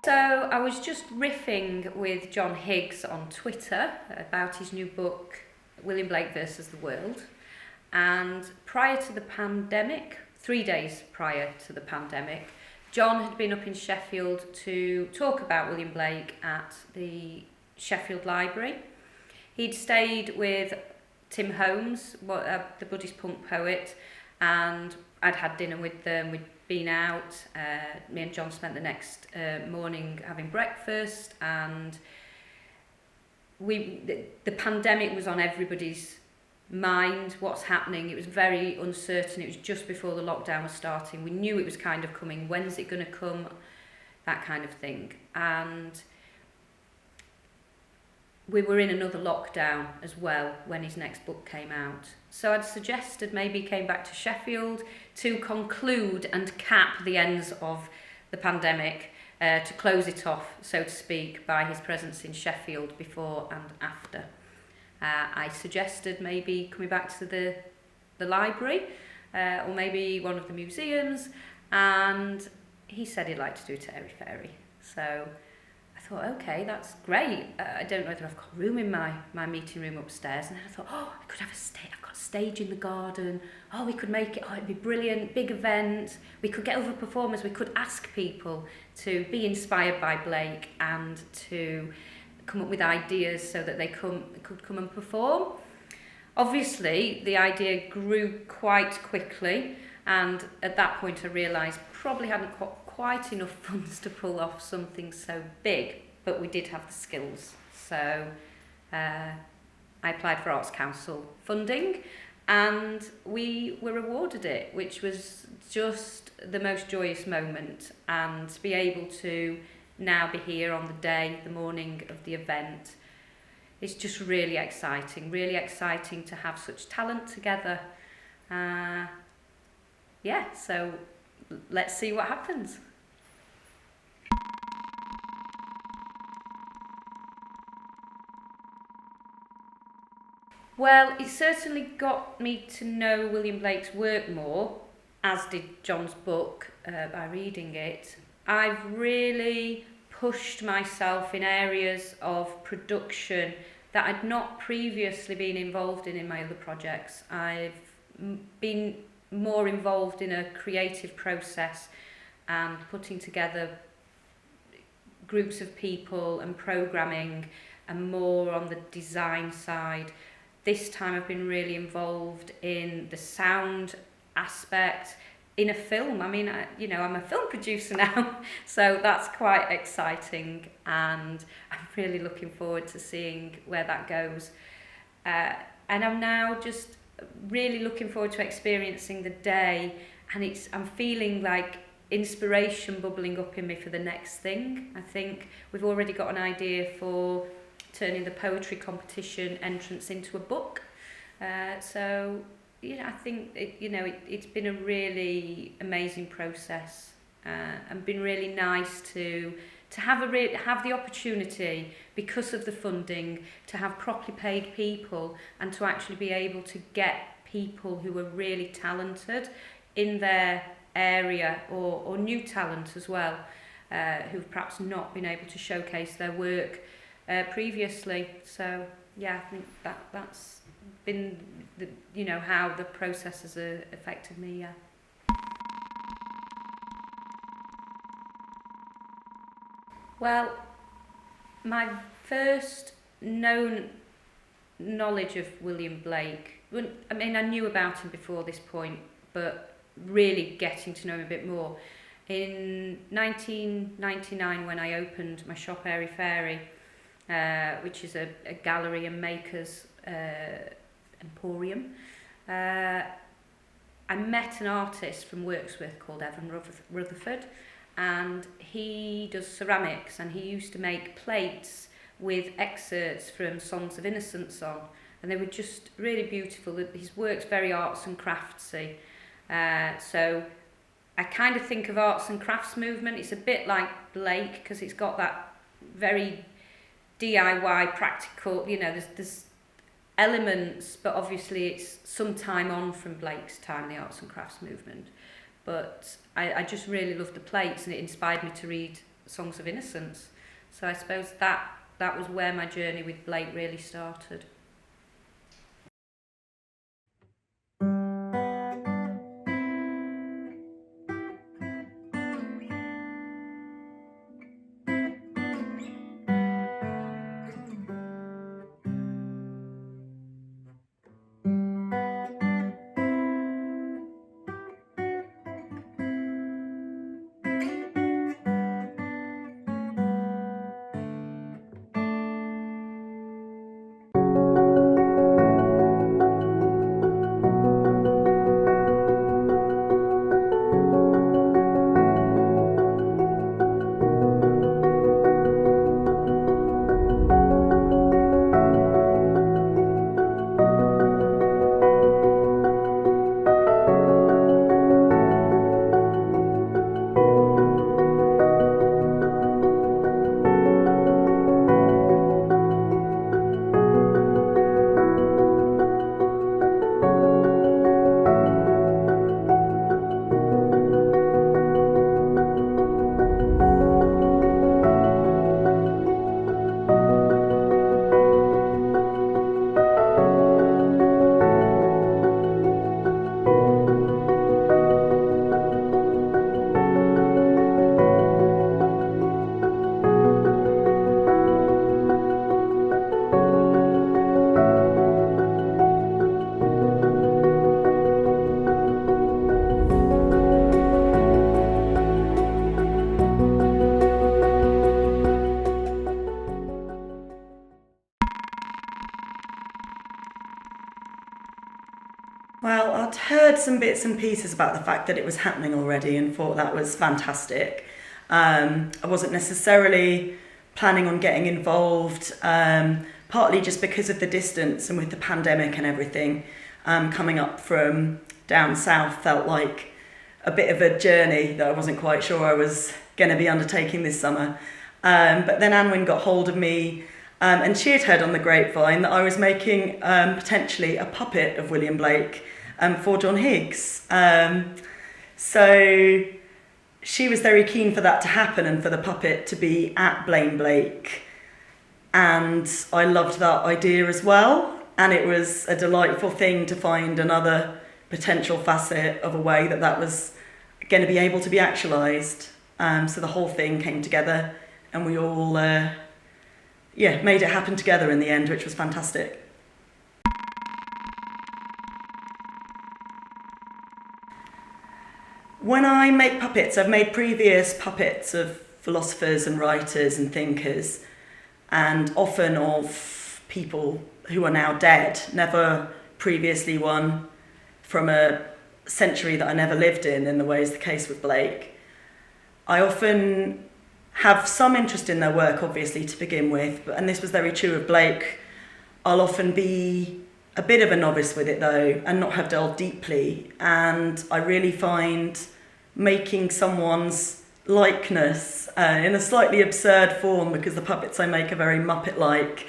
So I was just riffing with John Higgs on Twitter about his new book, William Blake versus the World. And prior to the pandemic, 3 days prior to the pandemic, John had been up in Sheffield to talk about William Blake at the Sheffield Library. He'd stayed with Tim Holmes, the Buddhist punk poet, and I'd had dinner with them. We'd been out. Me and John spent the next morning having breakfast, and the pandemic was on everybody's mind. What's happening? It was very uncertain. It was just before the lockdown was starting. We knew it was kind of coming. When's it going to come? That kind of thing. And we were in another lockdown as well when his next book came out. So I'd suggested maybe he came back to Sheffield to conclude and cap the ends of the pandemic, to close it off, so to speak, by his presence in Sheffield before and after. I suggested maybe coming back to the library, or maybe one of the museums, and he said he'd like to do it at Airy Fairy. So I thought, okay, that's great. I don't know whether I've got room in my meeting room upstairs. And then I thought, I could have I've got a stage in the garden. We could make it, it'd be brilliant, big event. We could get other performers. We could ask people to be inspired by Blake and to come up with ideas so that they could come and perform. Obviously, the idea grew quite quickly. And at that point, I realised probably hadn't got quite enough funds to pull off something so big, but we did have the skills. So I applied for Arts Council funding, and we were awarded it, which was just the most joyous moment. And to be able to now be here on the morning of the event, it's just really exciting to have such talent together. So let's see what happens. Well, it certainly got me to know William Blake's work more, as did John's book, by reading it. I've really pushed myself in areas of production that I'd not previously been involved in my other projects. I've been more involved in a creative process and putting together groups of people and programming, and more on the design side. This time I've been really involved in the sound aspect in a film. I mean, I'm a film producer now, so that's quite exciting, and I'm really looking forward to seeing where that goes. And I'm now just really looking forward to experiencing the day, and I'm feeling like inspiration bubbling up in me for the next thing. I think we've already got an idea for turning the poetry competition entrance into a book. I think it's been a really amazing process, and been really nice to have the opportunity, because of the funding, to have properly paid people, and to actually be able to get people who are really talented in their area, or new talent as well, who've perhaps not been able to showcase their work previously. So I think that's been how the process has affected me. Well, my first known knowledge of William Blake, I knew about him before this point, but really getting to know him a bit more. In 1999, when I opened my shop Airy Fairy, which is a gallery and makers emporium, I met an artist from Wirksworth called Evan Rutherford, and he does ceramics, and he used to make plates with excerpts from Songs of Innocence on, and they were just really beautiful. His work's very arts and craftsy, so I kind of think of arts and crafts movement. It's a bit like Blake, because it's got that very DIY practical, there's elements, but obviously it's some time on from Blake's time, the arts and crafts movement. But I just really loved the plates, and it inspired me to read Songs of Innocence. So I suppose that was where my journey with Blake really started. Well, I'd heard some bits and pieces about the fact that it was happening already and thought that was fantastic. I wasn't necessarily planning on getting involved, partly just because of the distance and with the pandemic and everything. Coming up from down south felt like a bit of a journey that I wasn't quite sure I was going to be undertaking this summer. But then Anwyn got hold of me, and she had heard on the grapevine that I was making potentially a puppet of William Blake for John Higgs. So she was very keen for that to happen and for the puppet to be at Blame Blake. And I loved that idea as well. And it was a delightful thing to find another potential facet of a way that was going to be able to be actualised. So the whole thing came together and we all made it happen together in the end, which was fantastic. When I make puppets, I've made previous puppets of philosophers and writers and thinkers, and often of people who are now dead, never previously one from a century that I never lived in the way is the case with Blake. I often have some interest in their work, obviously, to begin with, and this was very true of Blake. I'll often be a bit of a novice with it, though, and not have delved deeply, and I really find making someone's likeness in a slightly absurd form, because the puppets I make are very Muppet-like,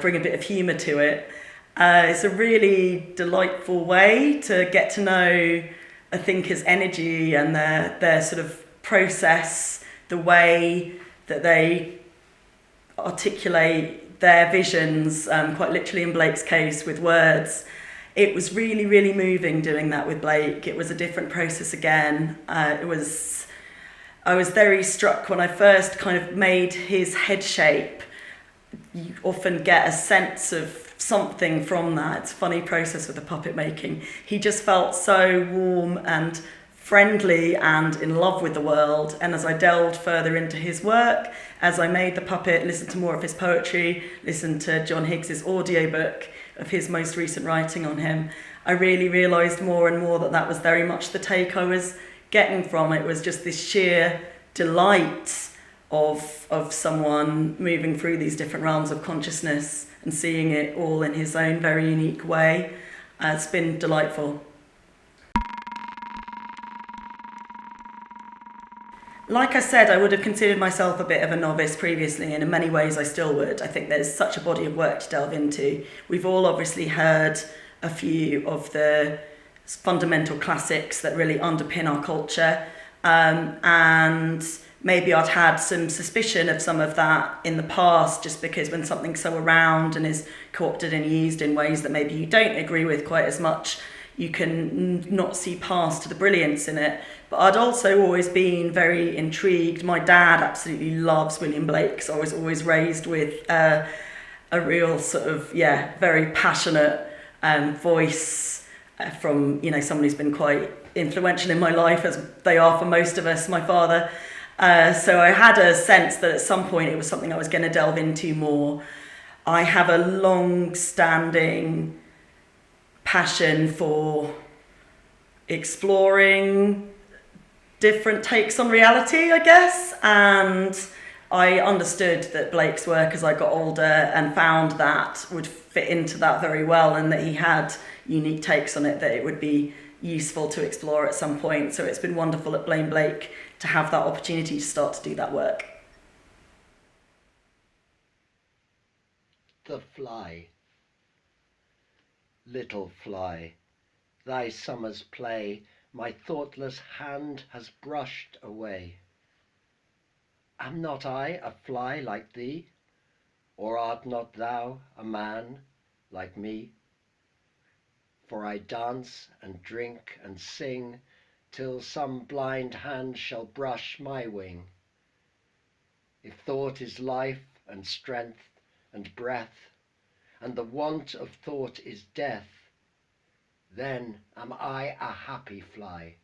bring a bit of humour to it. It's a really delightful way to get to know a thinker's energy and their sort of process, the way that they articulate their visions, quite literally in Blake's case with words. It was really, really moving doing that with Blake. It was a different process again. I was very struck when I first kind of made his head shape. You often get a sense of something from that. It's a funny process with the puppet making. He just felt so warm and friendly and in love with the world. And as I delved further into his work, as I made the puppet, listened to more of his poetry, listened to John Higgs's audiobook of his most recent writing on him, I really realised more and more that was very much the take I was getting from it. Was just this sheer delight of someone moving through these different realms of consciousness and seeing it all in his own very unique way. It's been delightful. Like I said, I would have considered myself a bit of a novice previously, and in many ways I still would. I think there's such a body of work to delve into. We've all obviously heard a few of the fundamental classics that really underpin our culture, and maybe I'd had some suspicion of some of that in the past, just because when something's so around and is co-opted and used in ways that maybe you don't agree with quite as much, you can not see past the brilliance in it. But I'd also always been very intrigued. My dad absolutely loves William Blake, so I was always raised with a real sort of, very passionate voice from, someone who's been quite influential in my life, as they are for most of us, my father. So I had a sense that at some point it was something I was going to delve into more. I have a long-standing passion for exploring different takes on reality, I guess, and I understood that Blake's work as I got older and found that would fit into that very well, and that he had unique takes on it that it would be useful to explore at some point. So it's been wonderful at Blame Blake to have that opportunity to start to do that work. The fly. Little fly, thy summer's play my thoughtless hand has brushed away. Am not I a fly like thee? Or art not thou a man like me? For I dance and drink and sing till some blind hand shall brush my wing. If thought is life and strength and breath, and the want of thought is death, then am I a happy fly,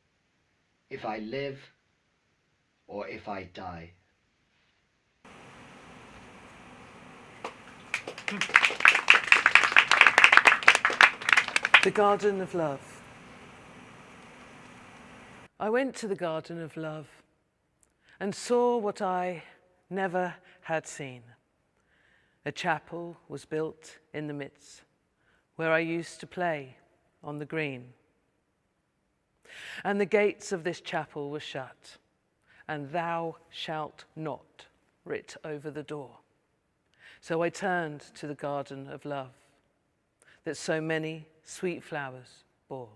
if I live or if I die. The Garden of Love. I went to the Garden of Love and saw what I never had seen. A chapel was built in the midst, where I used to play on the green. And the gates of this chapel were shut, and thou shalt not writ over the door. So I turned to the Garden of Love, that so many sweet flowers bore.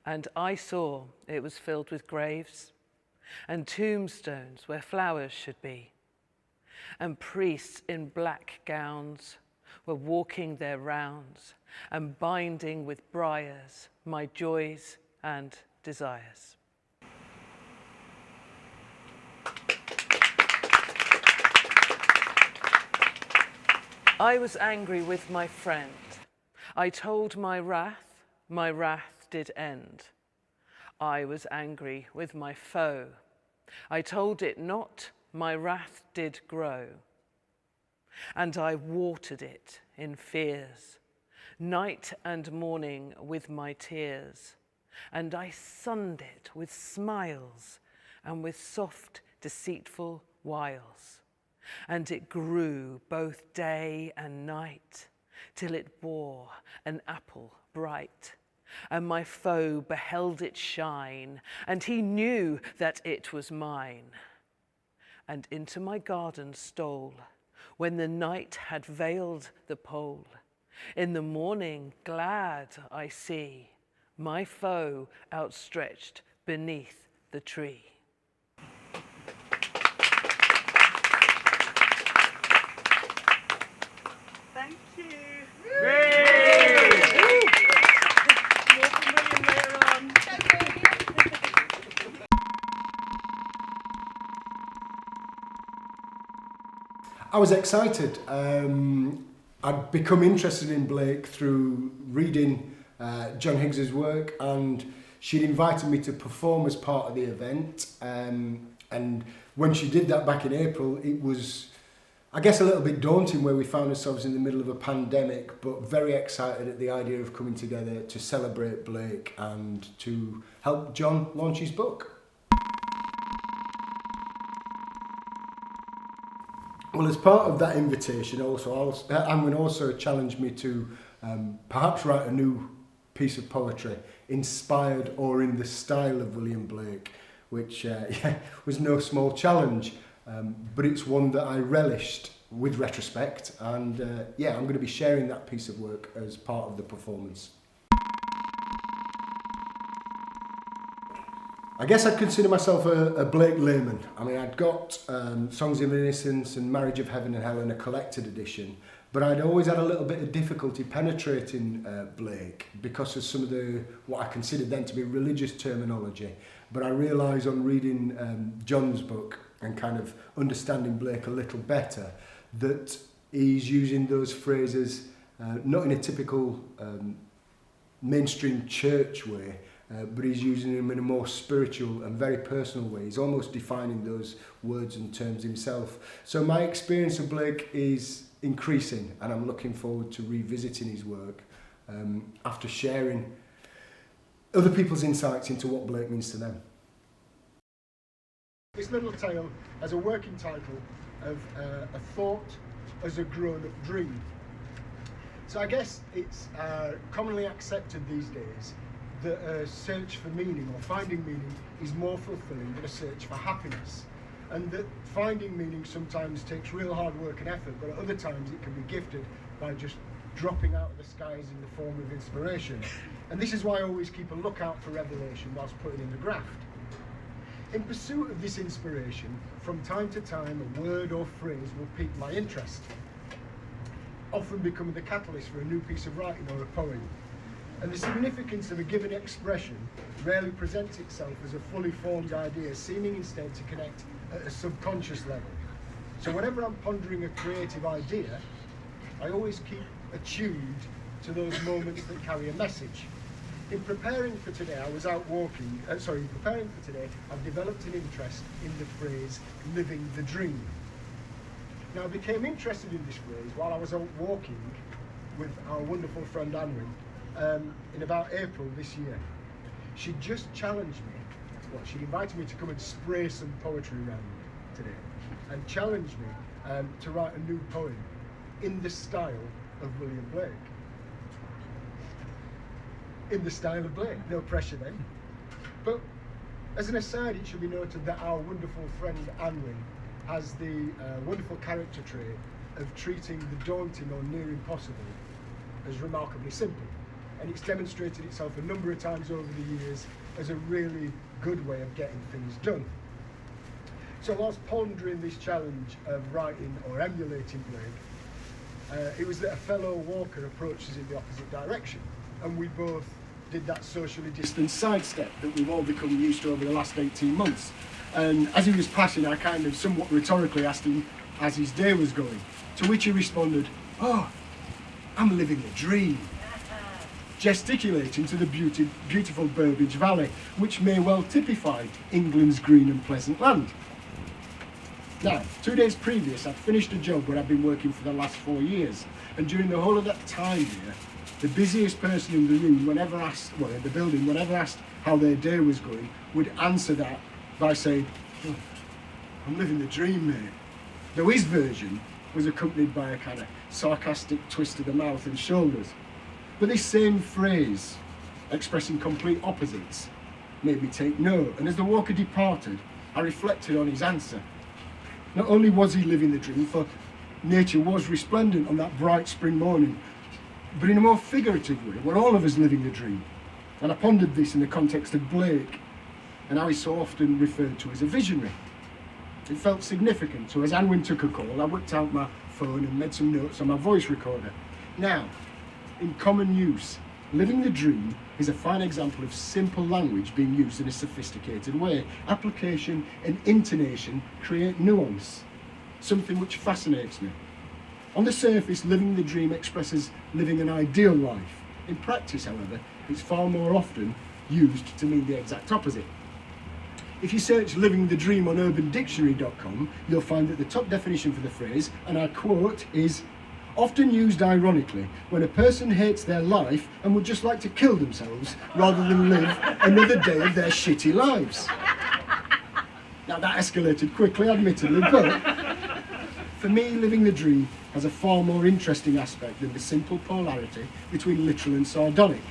And I saw it was filled with graves and tombstones where flowers should be. And priests in black gowns were walking their rounds and binding with briars my joys and desires. I was angry with my friend. I told my wrath did end. I was angry with my foe. I told it not, my wrath did grow. And I watered it in fears, night and morning with my tears. And I sunned it with smiles and with soft, deceitful wiles. And it grew both day and night, till it bore an apple bright. And my foe beheld it shine, and he knew that it was mine. And into my garden stole, when the night had veiled the pole. In the morning glad I see my foe outstretched beneath the tree. Thank you. I was excited. I'd become interested in Blake through reading John Higgs's work, and she'd invited me to perform as part of the event. And when she did that back in April, it was, I guess, a little bit daunting where we found ourselves in the middle of a pandemic, but very excited at the idea of coming together to celebrate Blake and to help John launch his book. Well, as part of that invitation, Anwen also challenged me to perhaps write a new piece of poetry inspired or in the style of William Blake, which was no small challenge, but it's one that I relished with retrospect, and I'm going to be sharing that piece of work as part of the performance. I guess I'd consider myself a Blake layman. I mean, I'd got Songs of Innocence and Marriage of Heaven and Hell in a collected edition, but I'd always had a little bit of difficulty penetrating Blake because of some of what I considered then to be religious terminology. But I realised on reading John's book and kind of understanding Blake a little better that he's using those phrases not in a typical mainstream church way, but he's using them in a more spiritual and very personal way. He's almost defining those words and terms himself. So my experience of Blake is increasing, and I'm looking forward to revisiting his work after sharing other people's insights into what Blake means to them. This little tale has a working title of A Thought as a Grown-Up Dream. So I guess it's commonly accepted these days that a search for meaning or finding meaning is more fulfilling than a search for happiness, and that finding meaning sometimes takes real hard work and effort, but at other times it can be gifted by just dropping out of the skies in the form of inspiration. And this is why I always keep a lookout for revelation whilst putting in the graft. In pursuit of this inspiration, from time to time a word or phrase will pique my interest, often becoming the catalyst for a new piece of writing or a poem. And the significance of a given expression rarely presents itself as a fully formed idea, seeming instead to connect at a subconscious level. So whenever I'm pondering a creative idea, I always keep attuned to those moments that carry a message. In preparing for today, I've developed an interest in the phrase living the dream. Now, I became interested in this phrase while I was out walking with our wonderful friend Anwin in about April this year. She just challenged me, she invited me to come and spray some poetry around today, and challenged me to write a new poem in the style of William Blake. In the style of Blake, no pressure then. But as an aside, it should be noted that our wonderful friend Anwin has the wonderful character trait of treating the daunting or near impossible as remarkably simple. And it's demonstrated itself a number of times over the years as a really good way of getting things done. So whilst pondering this challenge of writing or emulating Blake, it was that a fellow walker approached us in the opposite direction, and we both did that socially distanced sidestep that we've all become used to over the last 18 months. And as he was passing, I kind of somewhat rhetorically asked him as his day was going, to which he responded, "Oh, I'm living a dream," gesticulating to the beautiful Burbage Valley, which may well typify England's green and pleasant land. Now, 2 days previous, I'd finished a job where I'd been working for the last 4 years, and during the whole of that time here, the busiest person in the room, in the building, whenever asked how their day was going, would answer that by saying, "Oh, I'm living the dream, mate." Though his version was accompanied by a kind of sarcastic twist of the mouth and shoulders. But this same phrase, expressing complete opposites, made me take note, and as the walker departed, I reflected on his answer. Not only was he living the dream, for nature was resplendent on that bright spring morning, but in a more figurative way, we're all of us living the dream. And I pondered this in the context of Blake, and how he's so often referred to as a visionary. It felt significant, so as Anwin took a call, I whipped out my phone and made some notes on my voice recorder. Now, in common use, living the dream is a fine example of simple language being used in a sophisticated way. Application and intonation create nuance, something which fascinates me. On the surface, living the dream expresses living an ideal life. In practice, however, it's far more often used to mean the exact opposite. If you search living the dream on urbandictionary.com, you'll find that the top definition for the phrase, and I quote, is often used ironically when a person hates their life and would just like to kill themselves rather than live another day of their shitty lives. Now that escalated quickly, admittedly, but for me, living the dream has a far more interesting aspect than the simple polarity between literal and sardonic.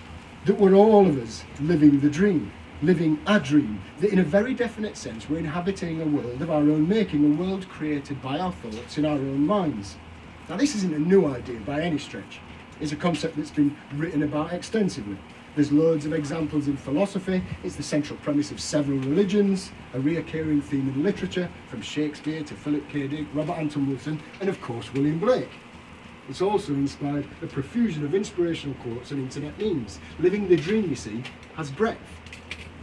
That we're all of us living the dream, living a dream, that in a very definite sense we're inhabiting a world of our own making, a world created by our thoughts in our own minds. Now this isn't a new idea by any stretch. It's a concept that's been written about extensively. There's loads of examples in philosophy. It's the central premise of several religions, a reoccurring theme in literature, from Shakespeare to Philip K. Dick, Robert Anton Wilson, and of course William Blake. It's also inspired a profusion of inspirational quotes and internet memes. Living the dream, you see, has breadth.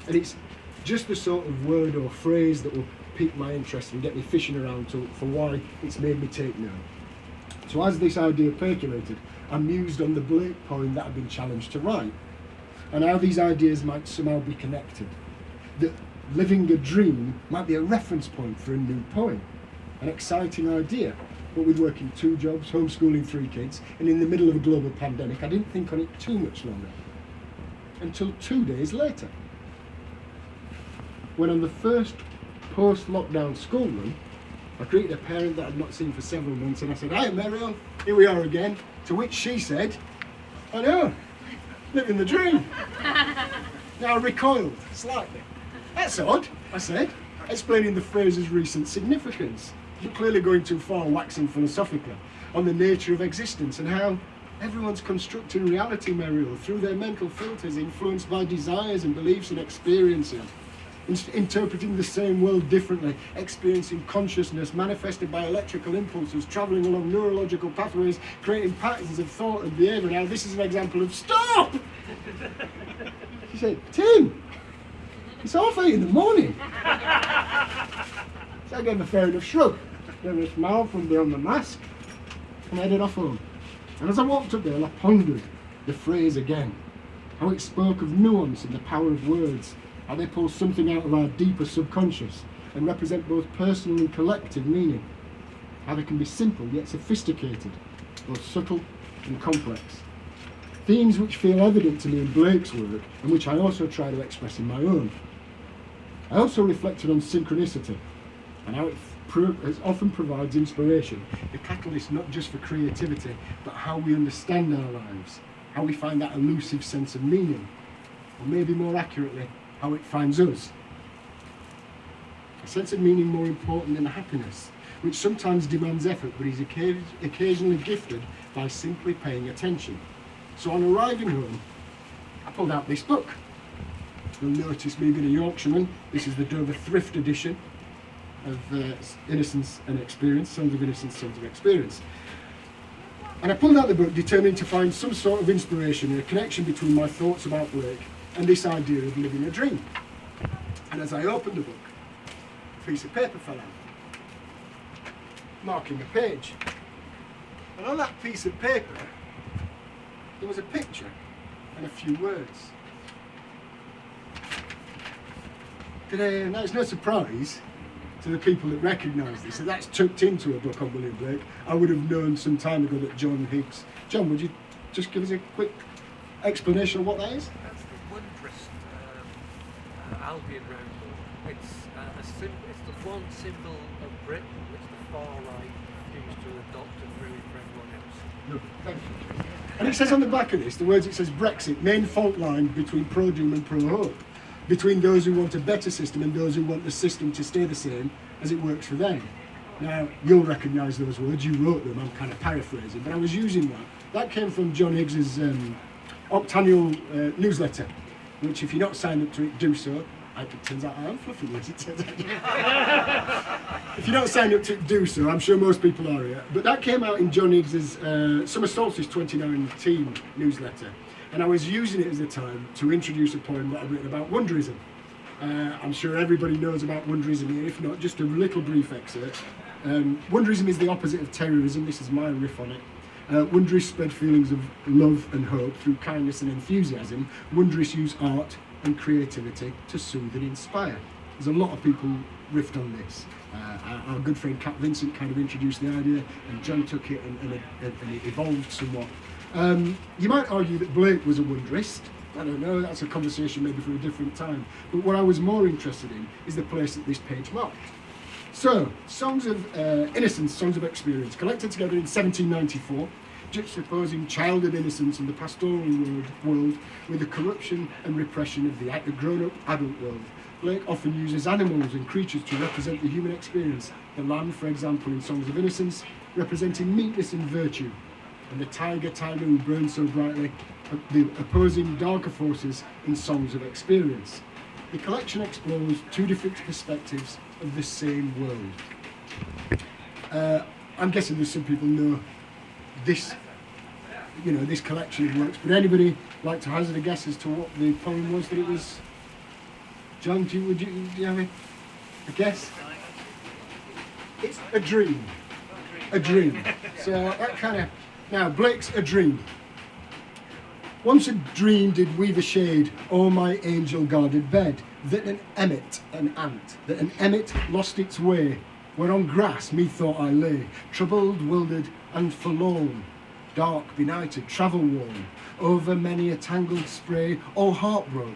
And it's just the sort of word or phrase that will pique my interest and get me fishing around for why it's made me take note. So as this idea percolated, I mused on the Blake poem that I'd been challenged to write, and how these ideas might somehow be connected. That living a dream might be a reference point for a new poem, an exciting idea. But with working 2 jobs, homeschooling 3 kids, and in the middle of a global pandemic, I didn't think on it too much longer. Until 2 days later, when on the first post-lockdown school run, I greeted a parent that I'd not seen for several months, and I said, "Hi Mariel, here we are again." To which she said, "I know, living the dream." Now I recoiled slightly. "That's odd," I said, explaining the phrase's recent significance. You're clearly going too far waxing philosophical on the nature of existence and how everyone's constructing reality, Mariel, through their mental filters, influenced by desires and beliefs and experiences. Interpreting the same world differently, experiencing consciousness manifested by electrical impulses, travelling along neurological pathways, creating patterns of thought and behaviour. Now this is an example of stop! She said, "Tim, it's 8:30 in the morning." So I gave a fair enough shrug, gave a smile from beyond the mask, and headed off home. And as I walked up there, I pondered the phrase again, how it spoke of nuance and the power of words, how they pull something out of our deeper subconscious and represent both personal and collective meaning, how they can be simple yet sophisticated, both subtle and complex. Themes which feel evident to me in Blake's work and which I also try to express in my own. I also reflected on synchronicity and how it often provides inspiration, the catalyst not just for creativity, but how we understand our lives, how we find that elusive sense of meaning, or maybe more accurately, how it finds us. A sense of meaning more important than happiness, which sometimes demands effort, but is occasionally gifted by simply paying attention. So on arriving home, I pulled out this book. You'll notice me being a Yorkshireman. This is the Dover Thrift edition of Innocence and Experience, Songs of Innocence, Songs of Experience. And I pulled out the book determined to find some sort of inspiration and a connection between my thoughts about Blake and this idea of living a dream. And as I opened the book, a piece of paper fell out, marking a page. And on that piece of paper, there was a picture and a few words. Now it's no surprise to the people that recognise this, that's tucked into a book on William Blake. I would have known some time ago that John Higgs. John, would you just give us a quick explanation of what that is? That's the wondrous Albion round. It's the one symbol of Britain which the far right refused to adopt and ruin for everyone else. No, thank you. And it says on the back of this, the words, it says Brexit, main fault line between pro-doom and pro-hope, between those who want a better system and those who want the system to stay the same as it works for them. Now, you'll recognise those words, you wrote them, I'm kind of paraphrasing, but I was using that. That came from John Higgs's octannual newsletter, which if you're not signed up to it, do so. It turns out I am fluffy, as it turns out. If you're not signed up to it, do so. I'm sure most people are here. But that came out in John Higgs's Summer Solstice 2019 newsletter. And I was using it as a time to introduce a poem that I've written about wonderism. I'm sure everybody knows about wonderism here, if not, just a little brief excerpt. Wonderism is the opposite of terrorism. This is my riff on it. Wonderists spread feelings of love and hope through kindness and enthusiasm. Wonderists use art and creativity to soothe and inspire. There's a lot of people riffed on this. Our good friend Cat Vincent kind of introduced the idea, and John took it and it evolved somewhat. You might argue that Blake was a wonderist. I don't know, that's a conversation maybe for a different time. But what I was more interested in is the place that this page marked. So, Songs of Innocence, Songs of Experience, collected together in 1794, juxtaposing childhood innocence in the pastoral world with the corruption and repression of the grown-up adult world. Blake often uses animals and creatures to represent the human experience. The lamb, for example, in Songs of Innocence, representing meekness and virtue. and the tiger who burns so brightly, the opposing darker forces in Songs of Experience. The collection explores two different perspectives of the same world. I'm guessing there's some people know this, this collection of works, but anybody like to hazard a guess as to what the poem was that it was? John, do you have a guess? It's a dream. A dream. So that kind of... Now, Blake's A Dream. Once a dream did weave a shade o'er my angel-guarded bed, that an emmet lost its way, where on grass methought I lay, troubled, wildered, and forlorn, dark, benighted, travel-worn, over many a tangled spray, all heart-broke,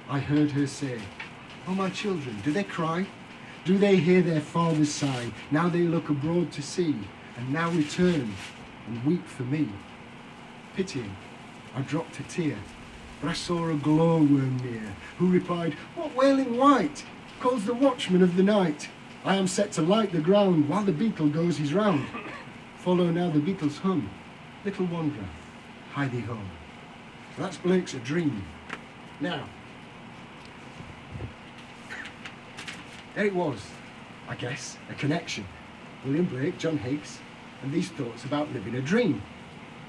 I heard her say, "Oh, my children, do they cry? Do they hear their fathers sigh? Now they look abroad to see, and now return and weep for me." Pitying, I dropped a tear, but I saw a glowworm near, who replied, "What wailing wight calls the watchman of the night? I am set to light the ground while the beetle goes his round. Follow now the beetle's hum, little wanderer, hie thee home." So that's Blake's A Dream. Now, there it was, I guess, a connection. William Blake, John Higgs, and these thoughts about living a dream.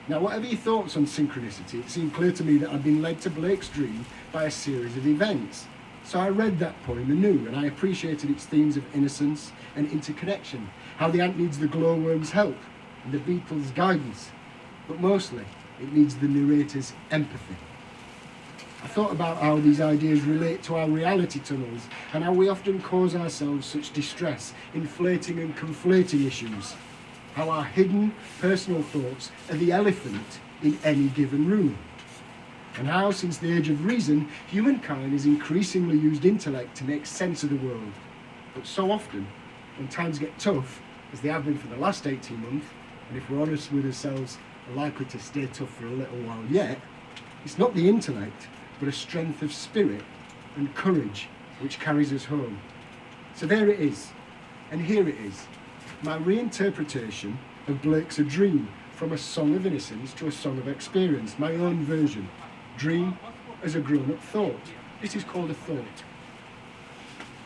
Now, whatever your thoughts on synchronicity, it seemed clear to me that I'd been led to Blake's dream by a series of events. So I read that poem anew, and I appreciated its themes of innocence and interconnection, how the ant needs the glowworm's help and the beetle's guidance, but mostly it needs the narrator's empathy. I thought about how these ideas relate to our reality tunnels and how we often cause ourselves such distress, inflating and conflating issues. How our hidden personal thoughts are the elephant in any given room. And how, since the age of reason, humankind has increasingly used intellect to make sense of the world. But so often, when times get tough, as they have been for the last 18 months, and if we're honest with ourselves, are likely to stay tough for a little while yet, it's not the intellect, but a strength of spirit and courage which carries us home. So there it is, and here it is, my reinterpretation of Blake's A Dream, from a song of innocence to a song of experience, my own version. Dream as a grown-up thought. This is called a thought.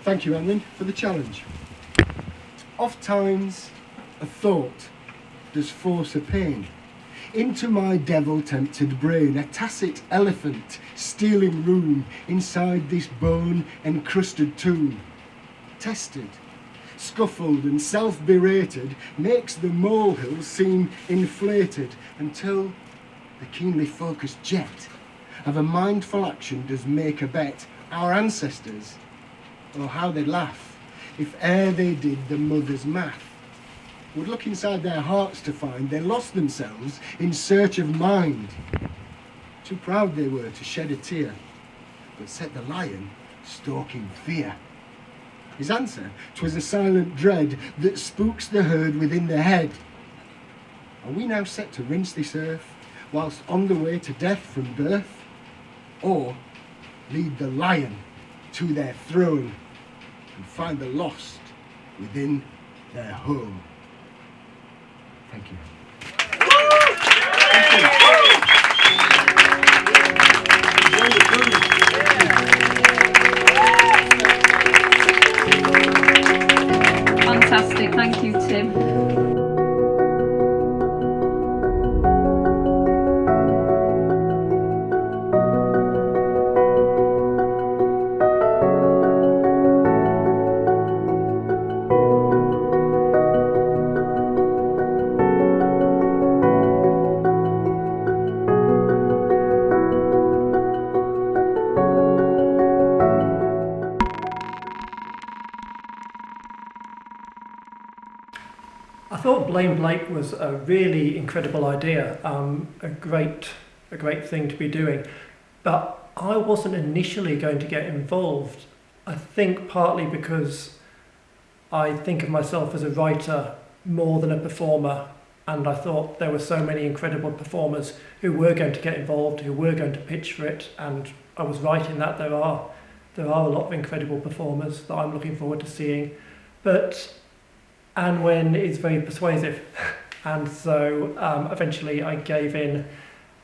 Thank you, Emlyn, for the challenge. Oft times, a thought does force a pain into my devil-tempted brain, a tacit elephant stealing room inside this bone-encrusted tomb. Tested, scuffled and self-berated, makes the molehill seem inflated, until the keenly focused jet of a mindful action does make a bet. Our ancestors, oh how they'd laugh if ere they did the mother's math, would look inside their hearts to find they lost themselves in search of mind. Too proud they were to shed a tear, but set the lion stalking fear. His answer, 'twas a silent dread that spooks the herd within the head. Are we now set to rinse this earth, whilst on the way to death from birth? Or lead the lion to their throne and find the lost within their home? Thank you. Fantastic, thank you, Tim. I thought Blame Blake was a really incredible idea, a great thing to be doing, but I wasn't initially going to get involved. I think partly because I think of myself as a writer more than a performer, and I thought there were so many incredible performers who were going to get involved, who were going to pitch for it, and I was right in that there are a lot of incredible performers that I'm looking forward to seeing, but Anne Wynne is very persuasive, And so eventually I gave in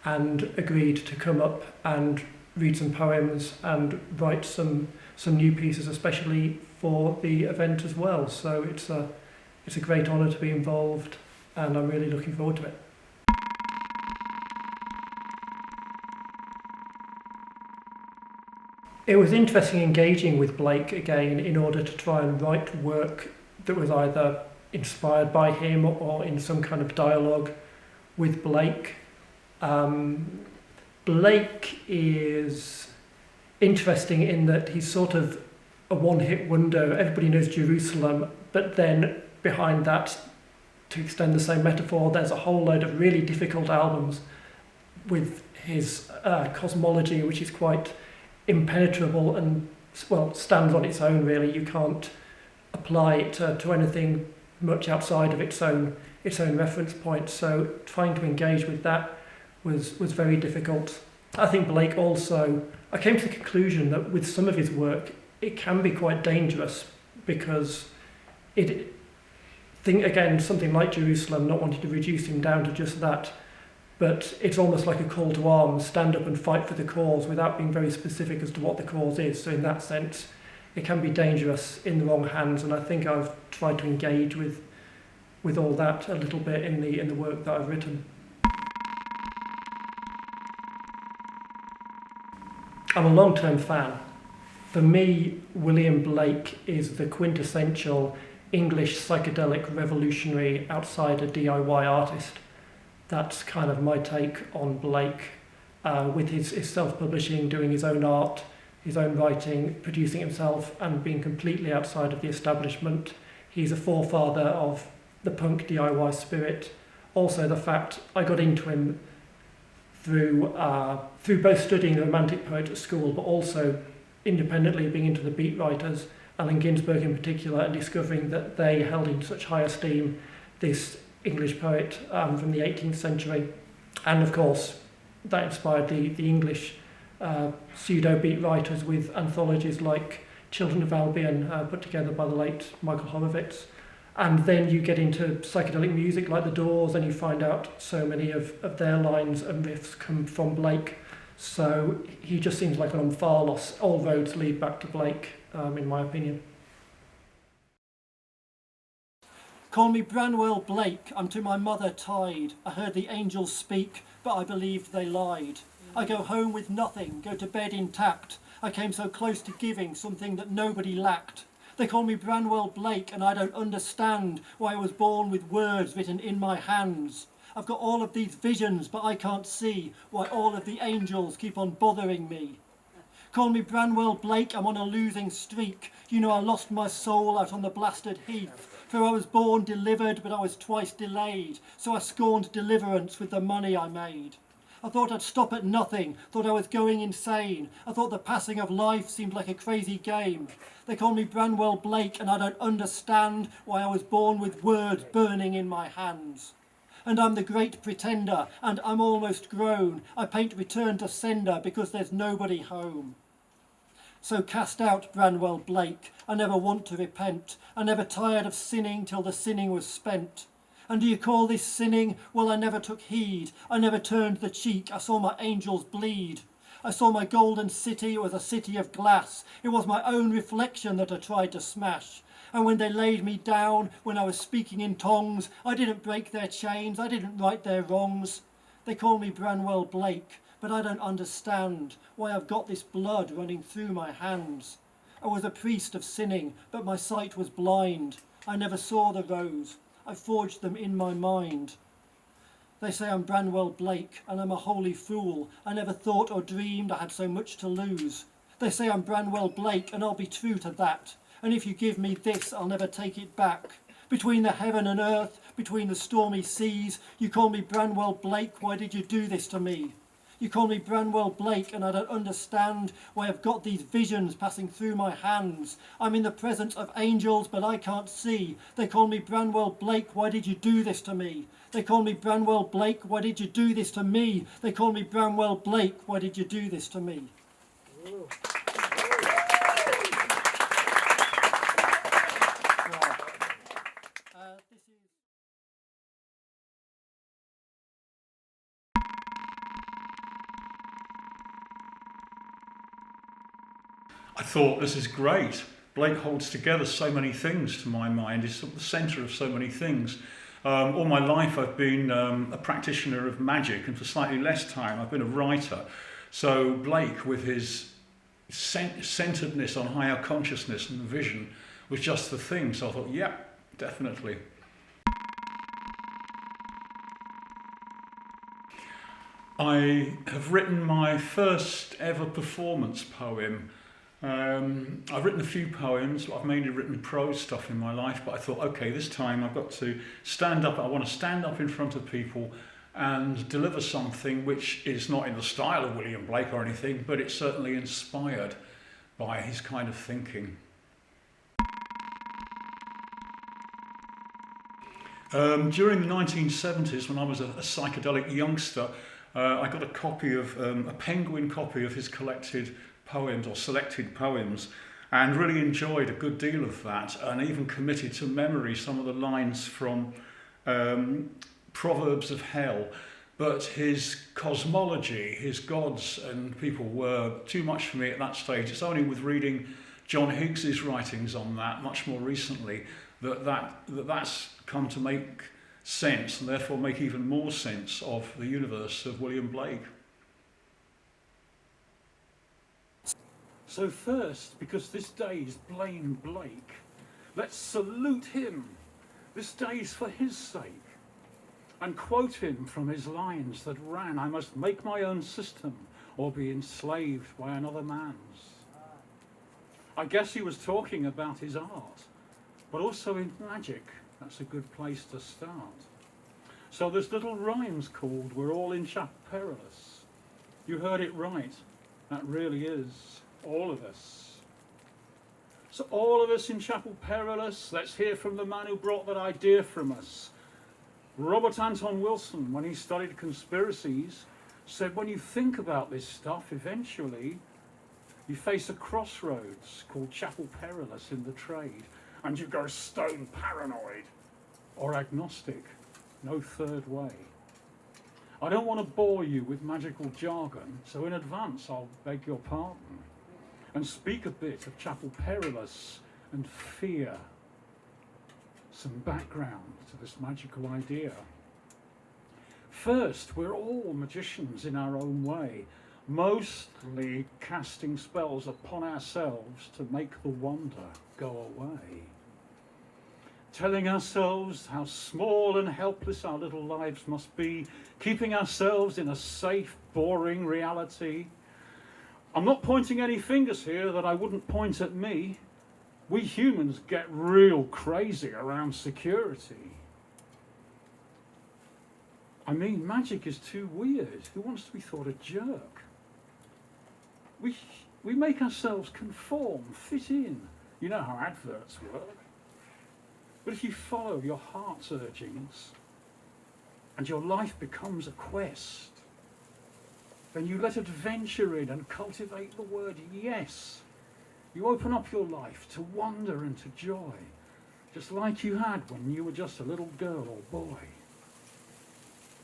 and agreed to come up and read some poems and write some new pieces, especially for the event as well. So it's a great honour to be involved, and I'm really looking forward to it. It was interesting engaging with Blake again in order to try and write work that was either inspired by him or in some kind of dialogue with Blake. Blake is interesting in that he's sort of a one-hit wonder. Everybody knows Jerusalem, but then behind that, to extend the same metaphor, there's a whole load of really difficult albums with his cosmology, which is quite impenetrable and, well, stands on its own really. You can't apply it to anything much outside of its own reference point. So trying to engage with that was very difficult. I think Blake also, I came to the conclusion that with some of his work, it can be quite dangerous because something like Jerusalem, not wanting to reduce him down to just that, but it's almost like a call to arms, stand up and fight for the cause without being very specific as to what the cause is. So in that sense, it can be dangerous in the wrong hands, and I think I've tried to engage with all that a little bit in the work that I've written. I'm a long-term fan. For me, William Blake is the quintessential English psychedelic revolutionary outsider DIY artist. That's kind of my take on Blake, with his self-publishing, doing his own art, his own writing, producing himself, and being completely outside of the establishment. He's a forefather of the punk DIY spirit. Also the fact I got into him through both studying the Romantic poet at school, but also independently being into the beat writers, Allen Ginsberg in particular, and discovering that they held in such high esteem this English poet from the 18th century. And of course, that inspired the English pseudo-beat writers with anthologies like Children of Albion, put together by the late Michael Horowitz. And then you get into psychedelic music like The Doors, and you find out so many of their lines and riffs come from Blake. So he just seems like an Omphalos. All roads lead back to Blake, in my opinion. Call me Bramwell Blake, I'm to my mother tied. I heard the angels speak, but I believed they lied. I go home with nothing, go to bed intact. I came so close to giving something that nobody lacked. They call me Bramwell Blake, and I don't understand why I was born with words written in my hands. I've got all of these visions, but I can't see why all of the angels keep on bothering me. Call me Bramwell Blake, I'm on a losing streak. You know I lost my soul out on the blasted heath. For I was born delivered, but I was twice delayed. So I scorned deliverance with the money I made. I thought I'd stop at nothing, thought I was going insane. I thought the passing of life seemed like a crazy game. They call me Bramwell Blake, and I don't understand why I was born with words burning in my hands. And I'm the great pretender, and I'm almost grown. I paint return to sender because there's nobody home. So cast out Bramwell Blake, I never want to repent. I never tired of sinning till the sinning was spent. And do you call this sinning? Well, I never took heed. I never turned the cheek. I saw my angels bleed. I saw my golden city, it was a city of glass. It was my own reflection that I tried to smash. And when they laid me down, when I was speaking in tongues, I didn't break their chains, I didn't right their wrongs. They call me Bramwell Blake, but I don't understand why I've got this blood running through my hands. I was a priest of sinning, but my sight was blind. I never saw the rose, I forged them in my mind. They say I'm Bramwell Blake, and I'm a holy fool. I never thought or dreamed I had so much to lose. They say I'm Bramwell Blake, and I'll be true to that. And if you give me this, I'll never take it back. Between the heaven and earth, between the stormy seas, you call me Bramwell Blake, why did you do this to me? You call me Bramwell Blake, and I don't understand why I've got these visions passing through my hands. I'm in the presence of angels, but I can't see. They call me Bramwell Blake, why did you do this to me? They call me Bramwell Blake, why did you do this to me? They call me Bramwell Blake, why did you do this to me? Ooh. I thought, this is great. Blake holds together so many things to my mind. He's sort of the centre of so many things. All my life I've been a practitioner of magic, and for slightly less time I've been a writer. So Blake, with his centeredness on higher consciousness and vision, was just the thing. So I thought, yeah, definitely. I have written my first ever performance poem. I've written a few poems, but I've mainly written prose stuff in my life, but I thought, okay, this time I've got to stand up. I want to stand up in front of people and deliver something which is not in the style of William Blake or anything, but it's certainly inspired by his kind of thinking. During the 1970s, when I was a psychedelic youngster, I got a copy of, a Penguin copy of his collected poems or selected poems, and really enjoyed a good deal of that, and even committed to memory some of the lines from Proverbs of Hell. But his cosmology, his gods and people were too much for me at that stage. It's only with reading John Higgs's writings on that much more recently that's come to make sense, and therefore make even more sense of the universe of William Blake. So first, because this day is Blaine Blake, let's salute him. This day is for his sake. And quote him from his lines that ran, I must make my own system or be enslaved by another man's. I guess he was talking about his art, but also in magic. That's a good place to start. So there's little rhymes called We're All in Chapel Perilous. You heard it right. That really is all of us. So all of us in Chapel Perilous, let's hear from the man who brought that idea from us. Robert Anton Wilson, when he studied conspiracies, said when you think about this stuff, eventually you face a crossroads called Chapel Perilous in the trade, and you go stone paranoid or agnostic, no third way. I don't want to bore you with magical jargon, so in advance I'll beg your pardon and speak a bit of Chapel Perilous and fear. Some background to this magical idea. First, we're all magicians in our own way, mostly casting spells upon ourselves to make the wonder go away. Telling ourselves how small and helpless our little lives must be, keeping ourselves in a safe, boring reality. I'm not pointing any fingers here that I wouldn't point at me. We humans get real crazy around security. I mean, magic is too weird. Who wants to be thought a jerk? We make ourselves conform, fit in. You know how adverts work. But if you follow your heart's urgings and your life becomes a quest, then you let adventure in and cultivate the word yes. You open up your life to wonder and to joy, just like you had when you were just a little girl or boy.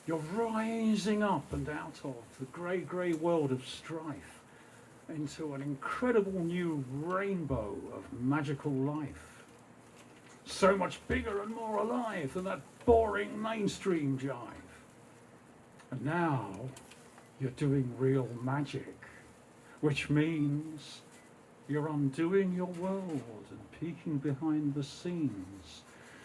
You're rising up and out of the grey, grey world of strife into an incredible new rainbow of magical life. So much bigger and more alive than that boring mainstream jive. And now you're doing real magic, which means you're undoing your world and peeking behind the scenes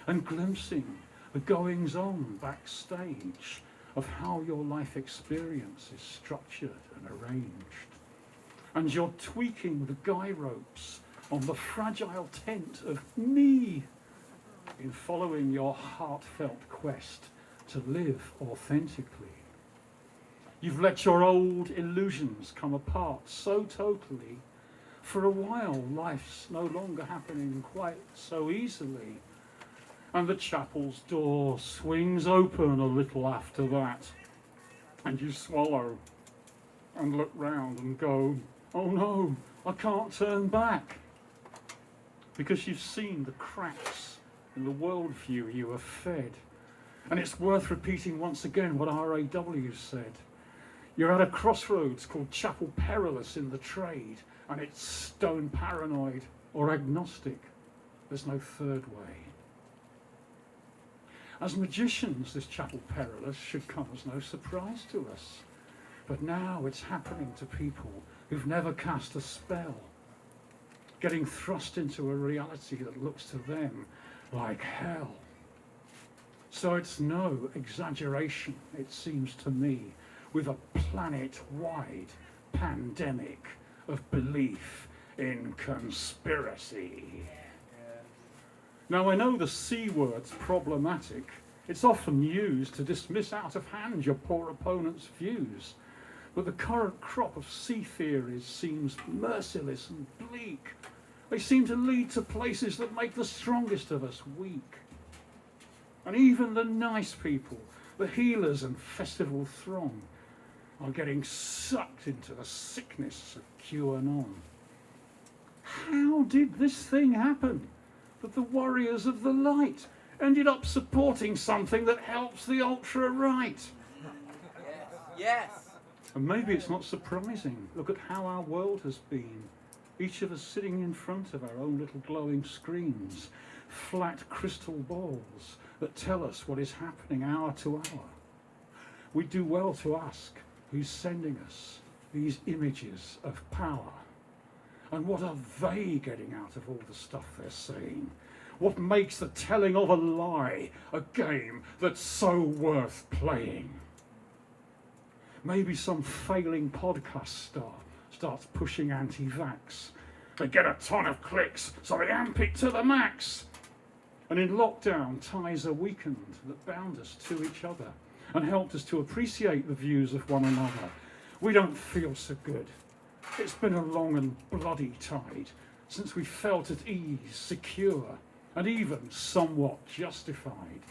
and glimpsing the goings-on backstage of how your life experience is structured and arranged. And you're tweaking the guy ropes on the fragile tent of me in following your heartfelt quest to live authentically. You've let your old illusions come apart so totally. For a while, life's no longer happening quite so easily. And the chapel's door swings open a little after that. And you swallow and look round and go, oh no, I can't turn back. Because you've seen the cracks in the worldview you have fed. And it's worth repeating once again what R.A.W. said. You're at a crossroads called Chapel Perilous in the trade, and it's stone paranoid or agnostic. There's no third way. As magicians, this Chapel Perilous should come as no surprise to us. But now it's happening to people who've never cast a spell, getting thrust into a reality that looks to them like hell. So it's no exaggeration, it seems to me, with a planet-wide pandemic of belief in conspiracy. Now, I know the C word's problematic. It's often used to dismiss out of hand your poor opponent's views. But the current crop of C theories seems merciless and bleak. They seem to lead to places that make the strongest of us weak. And even the nice people, the healers and festival throng, are getting sucked into the sickness of QAnon. How did this thing happen? That the warriors of the light ended up supporting something that helps the ultra-right. Yes. And maybe it's not surprising. Look at how our world has been. Each of us sitting in front of our own little glowing screens, flat crystal balls that tell us what is happening hour to hour. We do well to ask who's sending us these images of power. And what are they getting out of all the stuff they're saying? What makes the telling of a lie a game that's so worth playing? Maybe some failing podcast star starts pushing anti-vax. They get a ton of clicks, so they amp it to the max. And in lockdown, ties are weakened that bound us to each other and helped us to appreciate the views of one another. We don't feel so good. It's been a long and bloody tide since we felt at ease, secure, and even somewhat justified.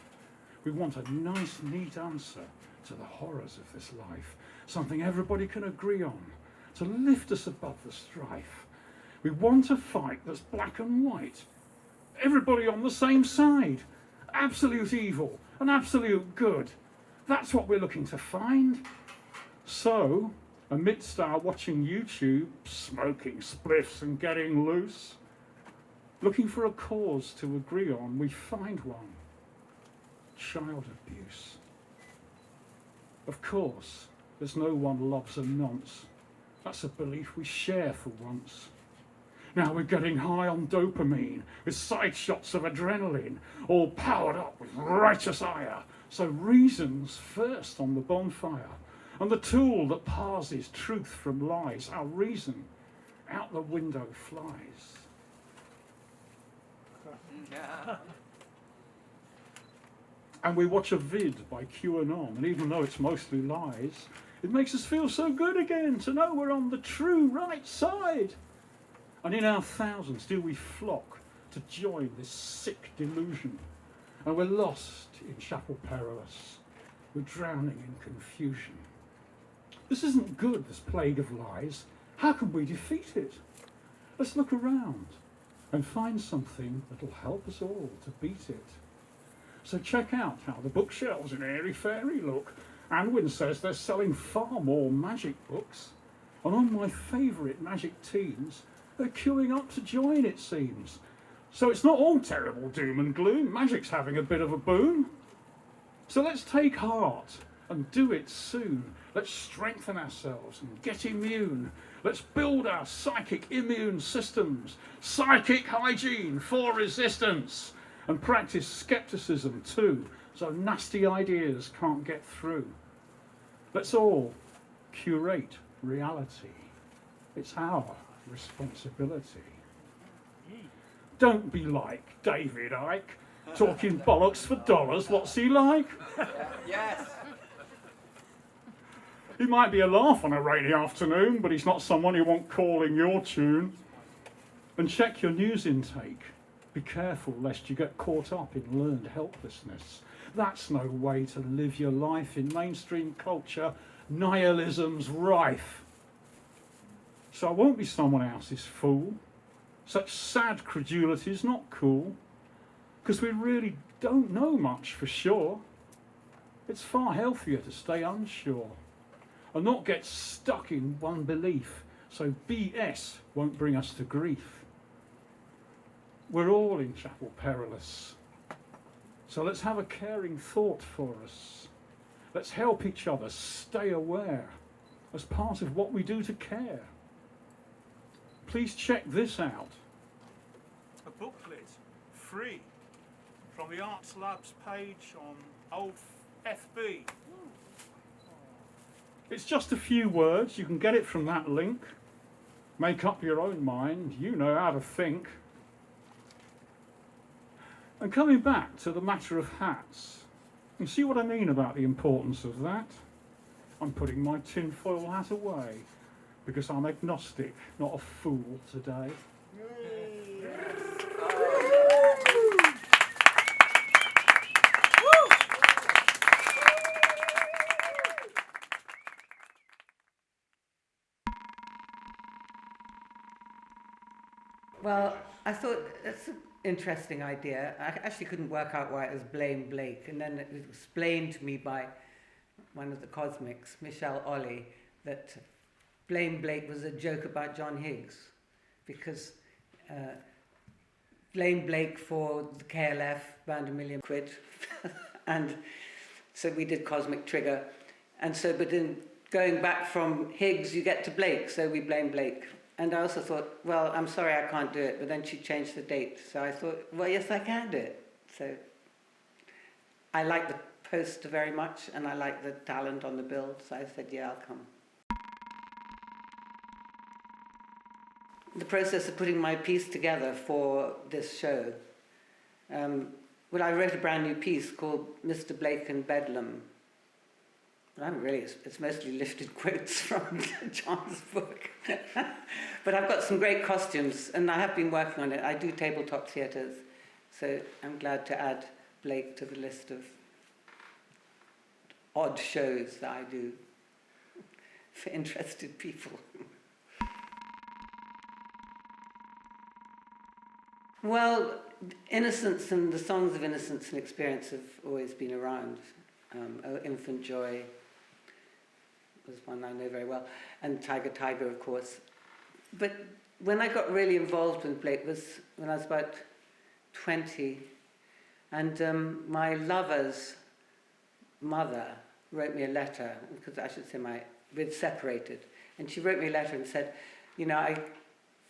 We want a nice, neat answer to the horrors of this life, something everybody can agree on, to lift us above the strife. We want a fight that's black and white, everybody on the same side, absolute evil and absolute good. That's what we're looking to find. So, amidst our watching YouTube, smoking spliffs and getting loose, looking for a cause to agree on, we find one: child abuse. Of course, there's no one loves a nonce. That's a belief we share for once. Now we're getting high on dopamine, with side shots of adrenaline, all powered up with righteous ire. So reason's first on the bonfire, and the tool that parses truth from lies, our reason, out the window flies. And we watch a vid by QAnon, and even though it's mostly lies, it makes us feel so good again to know we're on the true right side. And in our thousands do we flock to join this sick delusion. And we're lost in Chapel Perilous. We're drowning in confusion. This isn't good, this plague of lies. How can we defeat it? Let's look around and find something that'll help us all to beat it. So check out how the bookshelves in Airy Fairy look. Anwin says they're selling far more magic books. And on my favourite magic teams, they're queuing up to join, it seems. So it's not all terrible doom and gloom. Magic's having a bit of a boom. So let's take heart and do it soon. Let's strengthen ourselves and get immune. Let's build our psychic immune systems. Psychic hygiene for resistance. And practice skepticism too, so nasty ideas can't get through. Let's all curate reality. It's our responsibility. Don't be like David Icke, talking bollocks for dollars. What's he like? Yes. He might be a laugh on a rainy afternoon, but he's not someone you want calling your tune. And check your news intake. Be careful lest you get caught up in learned helplessness. That's no way to live your life in mainstream culture. Nihilism's rife. So I won't be someone else's fool. Such sad credulity's not cool, because we really don't know much for sure. It's far healthier to stay unsure and not get stuck in one belief, so BS won't bring us to grief. We're all in chapel perilous, so let's have a caring thought for us. Let's help each other stay aware as part of what we do to care. Please check this out. A booklet, free, from the Arts Lab's page on old FB. It's just a few words. You can get it from that link. Make up your own mind. You know how to think. And coming back to the matter of hats, you see what I mean about the importance of that? I'm putting my tinfoil hat away because I'm agnostic, not a fool today. Well, I thought that's an interesting idea. I actually couldn't work out why it was Blame Blake, and then it was explained to me by one of the cosmics, Michelle Ollie, that Blame Blake was a joke about John Higgs, because Blame Blake for the KLF banned £1 million, and so we did Cosmic Trigger, and so but in going back from Higgs you get to Blake, so we blame Blake. And I also thought, well, I'm sorry I can't do it, but then she changed the date, so I thought, well, yes, I can do it. So I like the poster very much, and I like the talent on the build, so I said, yeah, I'll come. The process of putting my piece together for this show, well, I wrote a brand new piece called Mr. Blake and Bedlam. But I'm really, it's mostly lifted quotes from John's book. But I've got some great costumes, and I have been working on it. I do tabletop theatres, so I'm glad to add Blake to the list of odd shows that I do for interested people. Well, innocence and the songs of innocence and experience have always been around. Oh, Infant Joy was one I know very well, and Tiger Tiger, of course. But when I got really involved with Blake was when I was about 20, and my lover's mother wrote me a letter, because I should say we'd separated, and she wrote me a letter and said, you know,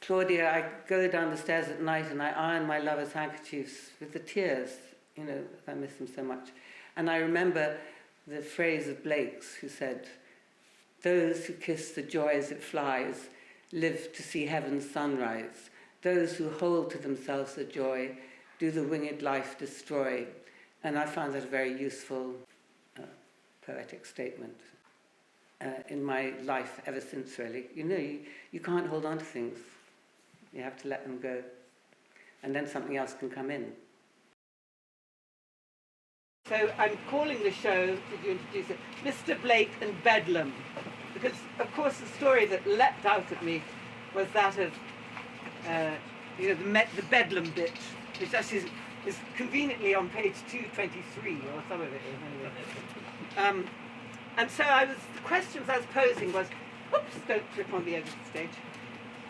Claudia, I go down the stairs at night and I iron my lover's handkerchiefs with the tears, you know, I miss him so much. And I remember the phrase of Blake's, who said, those who kiss the joy as it flies live to see heaven's sunrise. Those who hold to themselves the joy do the winged life destroy. And I found that a very useful poetic statement in my life ever since, really. You know, you can't hold on to things. You have to let them go. And then something else can come in. So I'm calling the show, did you introduce it, Mr. Blake and Bedlam. Because, of course, the story that leapt out at me was that of, you know, the Bedlam bit, which actually is conveniently on page 223, or some of it is, anyway. And so the questions I was posing was, oops, don't trip on the edge of the stage.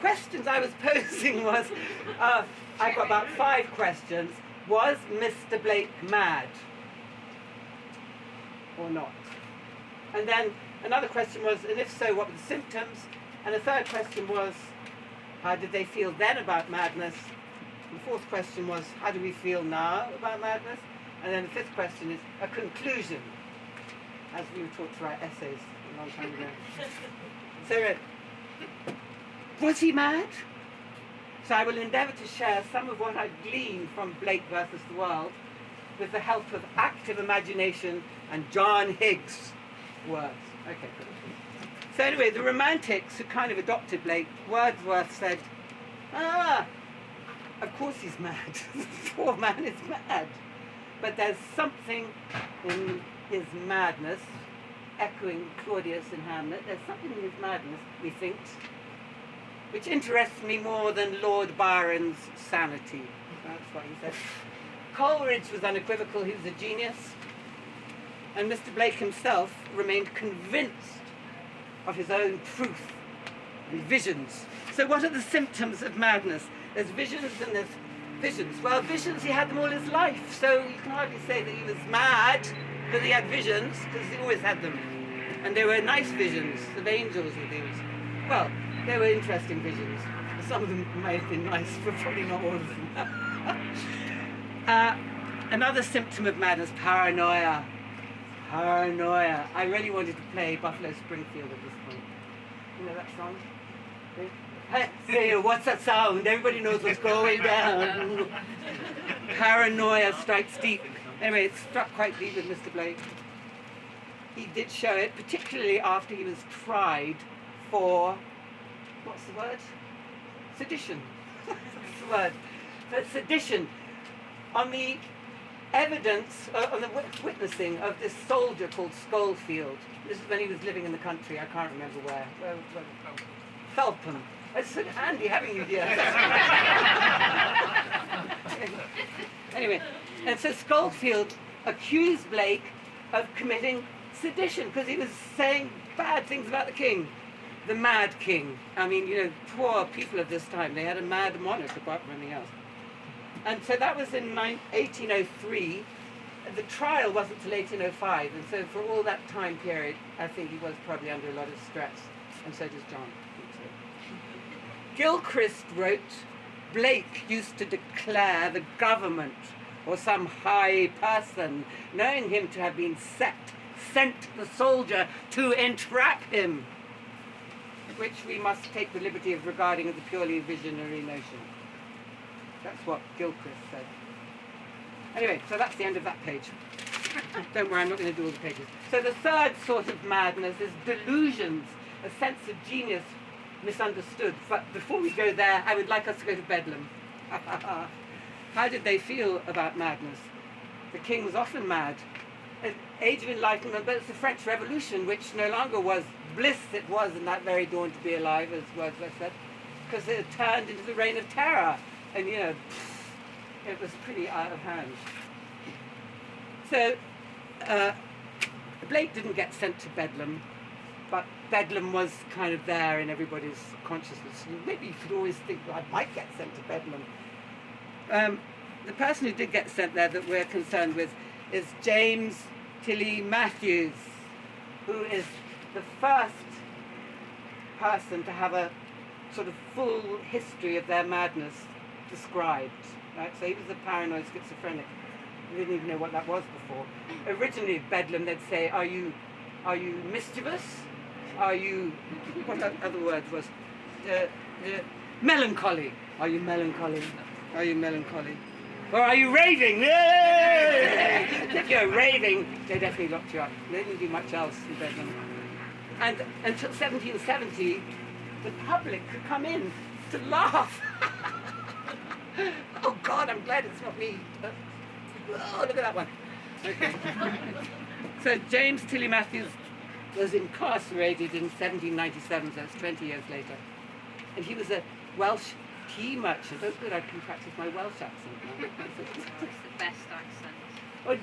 Questions I was posing was, I got about 5 questions. Was Mr. Blake mad? Or not? And then another question was, and if so, what were the symptoms? And the third question was, how did they feel then about madness? And the fourth question was, how do we feel now about madness? And then the fifth question is a conclusion, as we were taught to write essays a long time ago. So, was he mad? So I will endeavour to share some of what I gleaned from Blake versus the World with the help of active imagination and John Higgs' words. Okay, good. So anyway, the Romantics, who kind of adopted Blake, Wordsworth said, of course he's mad. The poor man is mad. But there's something in his madness, echoing Claudius in Hamlet, there's something in his madness, methinks, which interests me more than Lord Byron's sanity. That's what he said. Coleridge was unequivocal, he was a genius, and Mr. Blake himself remained convinced of his own truth and visions. So what are the symptoms of madness? There's visions and there's visions. Well, visions, he had them all his life, so you can hardly say that he was mad, but he had visions, because he always had them. And they were nice visions of angels and things. Well, they were interesting visions. Some of them may have been nice, but probably not all of them. Another symptom of madness, paranoia. Paranoia. I really wanted to play Buffalo Springfield at this point. You know that song? Hey, what's that sound? Everybody knows what's going down. Paranoia strikes deep. Anyway, it struck quite deep with Mr. Blake. He did show it, particularly after he was tried for, what's the word? Sedition. That's the word. For sedition. On the evidence, on the witnessing of this soldier called Schofield. This is when he was living in the country, I can't remember where. Felpham. It's so handy having you here. Anyway, and so Schofield accused Blake of committing sedition because he was saying bad things about the king, the mad king. I mean, you know, poor people of this time, they had a mad monarch apart from anything else. And so that was in 1803. The trial wasn't till 1805, and so for all that time period, I think he was probably under a lot of stress, and so does John. Gilchrist wrote, Blake used to declare the government or some high person, knowing him to have been sent the soldier to entrap him, which we must take the liberty of regarding as a purely visionary notion. That's what Gilchrist said. Anyway, so that's the end of that page. Don't worry, I'm not going to do all the pages. So the third sort of madness is delusions, a sense of genius misunderstood. But before we go there, I would like us to go to Bedlam. How did they feel about madness? The king was often mad. Age of Enlightenment, but it's the French Revolution, which no longer was bliss, it was in that very dawn to be alive, as Wordsworth said, because it had turned into the reign of terror. And, you know, it was pretty out of hand. So, Blake didn't get sent to Bedlam, but Bedlam was kind of there in everybody's consciousness. Maybe you could always think, well, I might get sent to Bedlam. The person who did get sent there that we're concerned with is James Tilly Matthews, who is the first person to have a sort of full history of their madness described. Right? So he was a paranoid schizophrenic. We didn't even know what that was before. Originally, Bedlam, they'd say, are you mischievous? Are you, what other word was? Melancholy. Are you melancholy? Are you melancholy? Or are you raving? If you're raving, they definitely locked you up. They didn't do much else in Bedlam. And until 1770, the public could come in to laugh. Oh God, I'm glad it's not me. Oh, look at that one. Okay. So James Tilly Matthews was incarcerated in 1797, so that's 20 years later. And he was a Welsh tea merchant. Oh good, I can practice my Welsh accent now. It's the best accent. Oh,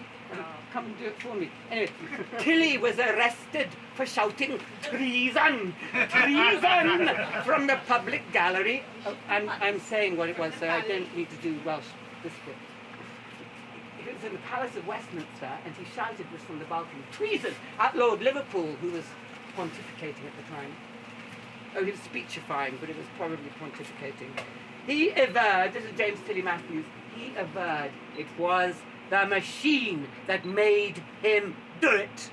come and do it for me. Anyway, Tilly was arrested for shouting treason, treason from the public gallery. Oh, I'm saying what it was, so I don't need to do Welsh this bit. He was in the Palace of Westminster, and he shouted this from the balcony, treason, at Lord Liverpool, who was pontificating at the time. Oh, he was speechifying, but it was probably pontificating. He averred, this is James Tilly Matthews, he averred it was the machine that made him do it.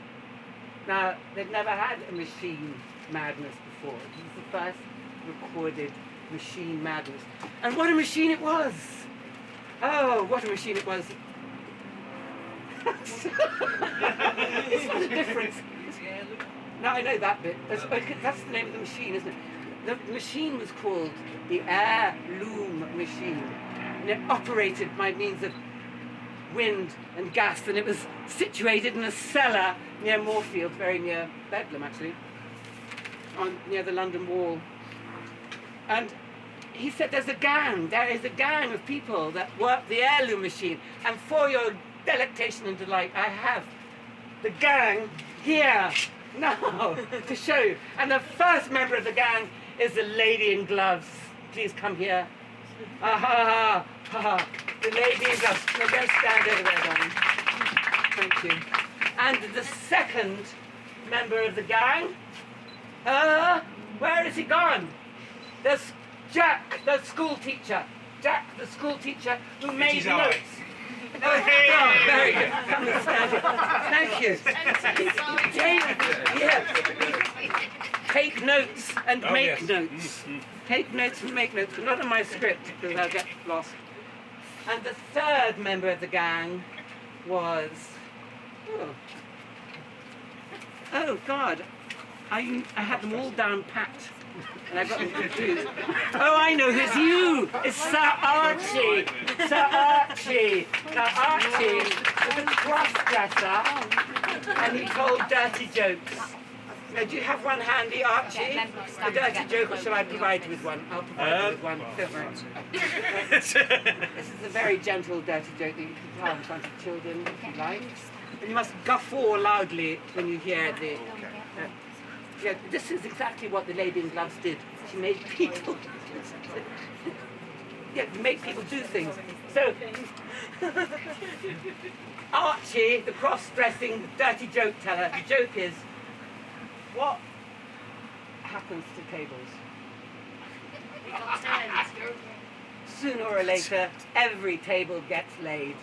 Now, they'd never had a machine madness before. This is the first recorded machine madness. And what a machine it was! Oh, what a machine it was. It's not a difference. Now I know that bit. That's the name of the machine, isn't it? The machine was called the heirloom machine. And it operated by means of wind and gas, and it was situated in a cellar near Moorfield, very near Bedlam actually, near the London Wall. And he said there is a gang of people that work the heirloom machine, and for your delectation and delight, I have the gang here now to show you. And the first member of the gang is the lady in gloves. Please come here. Ha. The lady in gloves. No, go stand over there, darling. Thank you. And the second member of the gang. Where is he gone? There's Jack, the school teacher. Jack, the school teacher who made notes. Oh, very good. Come and stand here. Thank you. Take notes and make notes. Take notes and make notes, but not on my script because I'll get lost. And the third member of the gang was... Oh God. I had them all down packed. And I got them confused. Oh, I know, it's you! It's Sir Archie! Sir Archie! Now, Archie was a cross-dresser, and he told dirty jokes. Now, do you have one handy, Archie? A dirty joke, or shall I provide you with one? I'll provide you with one. Don't worry. This is a very gentle dirty joke that you can tell in front of children, if you like. And you must guffaw loudly when you hear the... yeah, this is exactly what the lady in gloves did. She made people... make people do things. So, Archie, the cross-dressing, dirty joke teller, the joke is, what happens to tables? Sooner or later, every table gets laid.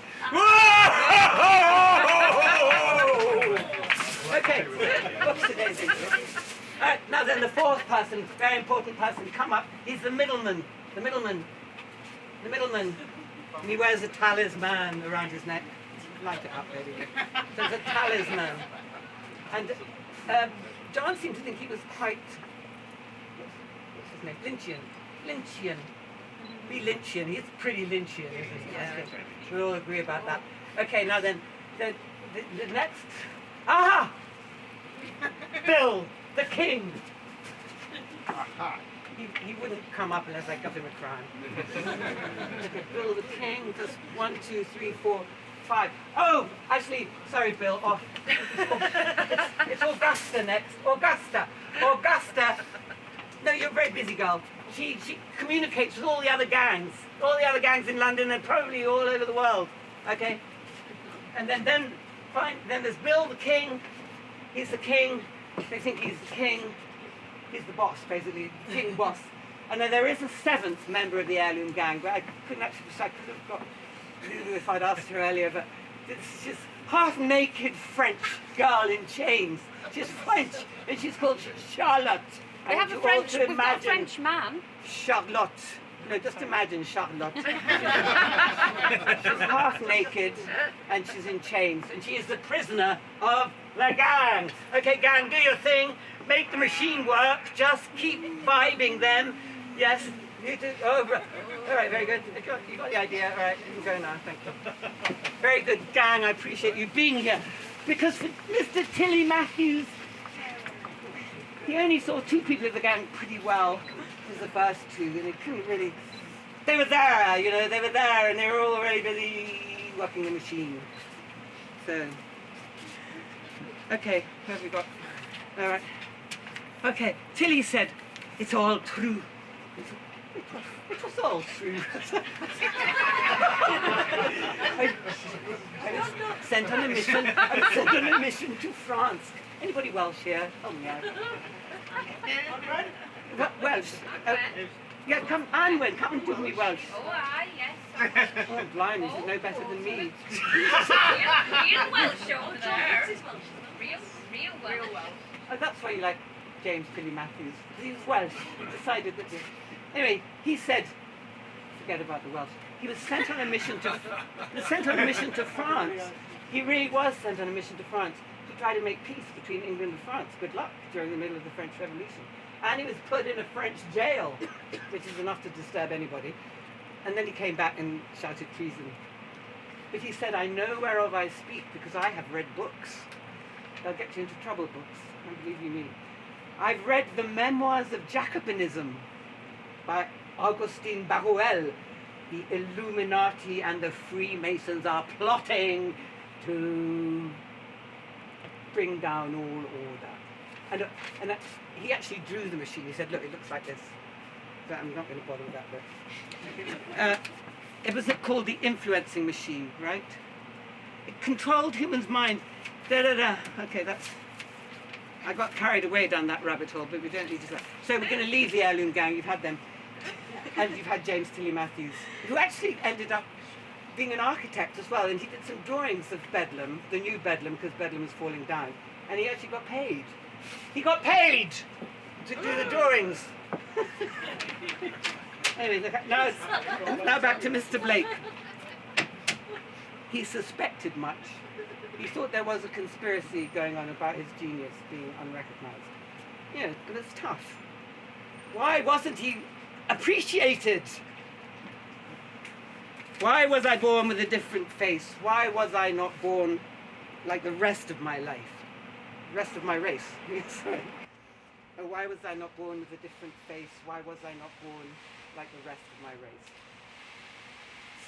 Okay, what's today's issue? Now then, the fourth person, very important person, come up. He's the middleman. The middleman. And he wears a talisman around his neck. Light it up, baby. So it's a talisman. And John seemed to think he was quite... What's his name? Lynchian. Be Lynchian. He's pretty Lynchian, isn't he? Yeah. We all agree about that. Okay, now then, the next... Aha! Bill, the king. He wouldn't come up unless I got him a crown. Okay, Bill the king, just 1, 2, 3, 4, 5. Oh, actually, sorry, Bill. Oh, it's Augusta next. Augusta. No, you're a very busy girl. She communicates with all the other gangs in London and probably all over the world. Okay, and then there's Bill the king. He's the king. They think he's the king. He's the boss, basically, king boss. And then there is a seventh member of the heirloom gang, but I couldn't actually decide. I could have got Lulu if I'd asked her earlier, but it's just half-naked French girl in chains. She's French, and she's called Charlotte. We've got a French man. Charlotte. No, just imagine Charlotte. She's half naked and she's in chains, and she is the prisoner of the gang. Okay, gang, do your thing. Make the machine work. Just keep vibing them. Yes, you do. Oh, all right, very good. You got the idea. All right, you can go now. Thank you. Very good, gang. I appreciate you being here. Because for Mr. Tilly Matthews, he only saw 2 people of the gang pretty well. Was the first 2, and he couldn't really... They were there, you know, and they were all really busy working the machine. So... Okay, what have we got? All right. Okay, Tilly said, it's all true. It was all true. I was sent on a mission to France. Anybody Welsh here? Oh, yeah. Welsh. Yeah, come, Anwen, come and do me Welsh. Oh, aye, yes. Oh, blimey, she's no better than me. Real Welsh over there. Real Welsh. Oh, that's why you like James Tilly Matthews. He was Welsh. He decided that... Anyway, he said, forget about the Welsh. He was sent on a mission to France. He really was sent on a mission to France to try to make peace between England and France. Good luck during the middle of the French Revolution. And he was put in a French jail, which is enough to disturb anybody. And then he came back and shouted treason. But he said, I know whereof I speak because I have read books. They'll get you into trouble, books. I believe you me. I've read the Memoirs of Jacobinism by Augustin Baruel. The Illuminati and the Freemasons are plotting to bring down all order. And he actually drew the machine. He said, look, it looks like this. But I'm not going to bother with that bit. It was called the influencing machine, right? It controlled humans' mind. Da-da-da. Okay, that's... I got carried away down that rabbit hole, but we don't need to... So we're going to leave the Heirloom Gang. You've had them. And you've had James Tilly Matthews, who actually ended up being an architect as well. And he did some drawings of Bedlam, the new Bedlam, because Bedlam was falling down. And he actually got paid. He got paid to do the drawings. Anyway, look, now back to Mr. Blake. He suspected much. He thought there was a conspiracy going on about his genius being unrecognised. You know, it was tough. Why wasn't he appreciated? Why was I born with a different face? Why was I not born like the rest of my life? The rest of my race. Sorry. Oh, why was I not born with a different face? Why was I not born like the rest of my race?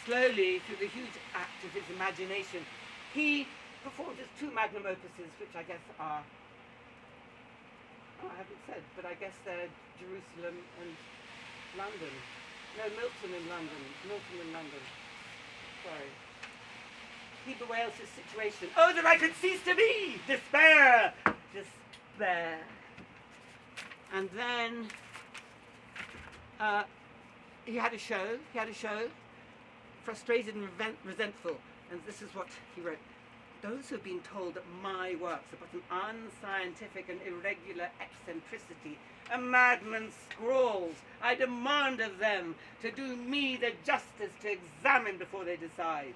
Slowly, through the huge act of his imagination, he performed his 2 magnum opuses, which I guess are, I haven't said, but I guess they're Jerusalem and London. No, Milton and London. Milton and London. Sorry. He bewails his situation. Oh, that I could cease to be! Despair! Despair. And then he had a show. Frustrated and resentful. And this is what he wrote. Those who have been told that my works are but an unscientific and irregular eccentricity, a madman's scrawls, I demand of them to do me the justice to examine before they decide.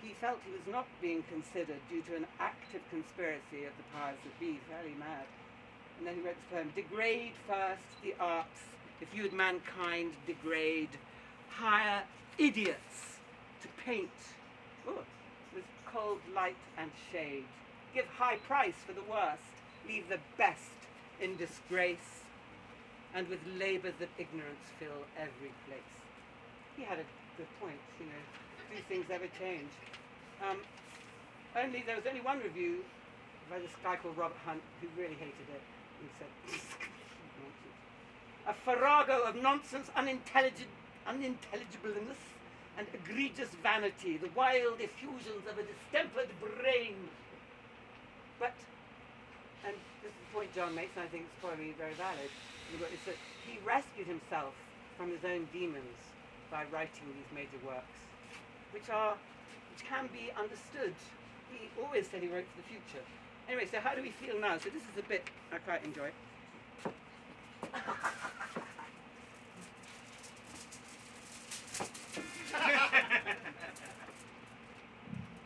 He felt he was not being considered due to an active conspiracy of the powers that be, fairly mad. And then he wrote this poem, degrade first the arts, if you'd mankind degrade, hire idiots to paint with cold light and shade, give high price for the worst, leave the best in disgrace, and with labours of ignorance fill every place. He had a good point, you know, do things ever change? There was only one review by this guy called Robert Hunt who really hated it. He said, a farrago of nonsense, unintelligibleness, and egregious vanity, the wild effusions of a distempered brain. But, and this is the point John makes, and I think it's probably very valid, is that he rescued himself from his own demons by writing these major works, which can be understood. He always said he wrote for the future. Anyway, so how do we feel now? So this is a bit I quite enjoy.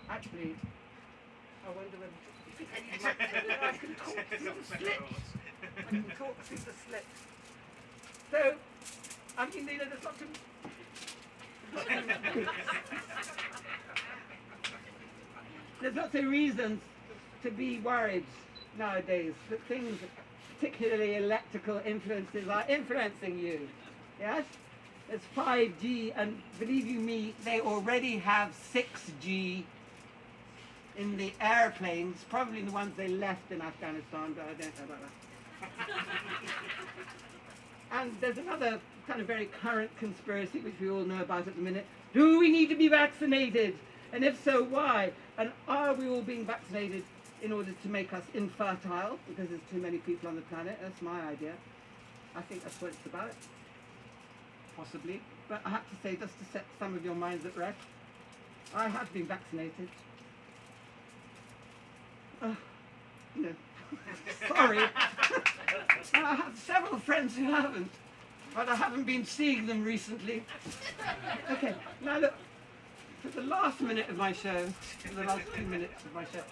Actually, I wonder whether I can talk through the slips. I can talk through the slips. So, I mean, you know, there's lots of... There's lots of reasons to be worried nowadays that things, particularly electrical influences, are influencing you. Yes? There's 5G, and believe you me, they already have 6G in the airplanes, probably the ones they left in Afghanistan, but I don't know about that. And there's another kind of very current conspiracy, which we all know about at the minute. Do we need to be vaccinated? And if so, why? And are we all being vaccinated in order to make us infertile, because there's too many people on the planet? That's my idea. I think that's what it's about. Possibly. But I have to say, just to set some of your minds at rest, I have been vaccinated. No. Sorry. I have several friends who haven't, but I haven't been seeing them recently. Okay, now look, for the last minute of my show, for the last 2 minutes of my show,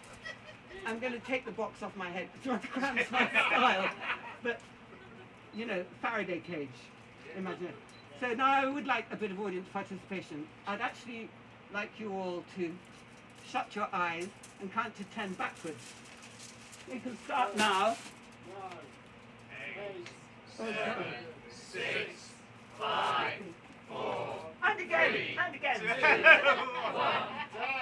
I'm going to take the box off my head to cramp my style. But, you know, Faraday cage, imagine it. So now I would like a bit of audience participation. I'd actually like you all to shut your eyes and count to 10 backwards. You can start now. 8, 7, 6, 5, 4, and again, 3, and again. 2, 1,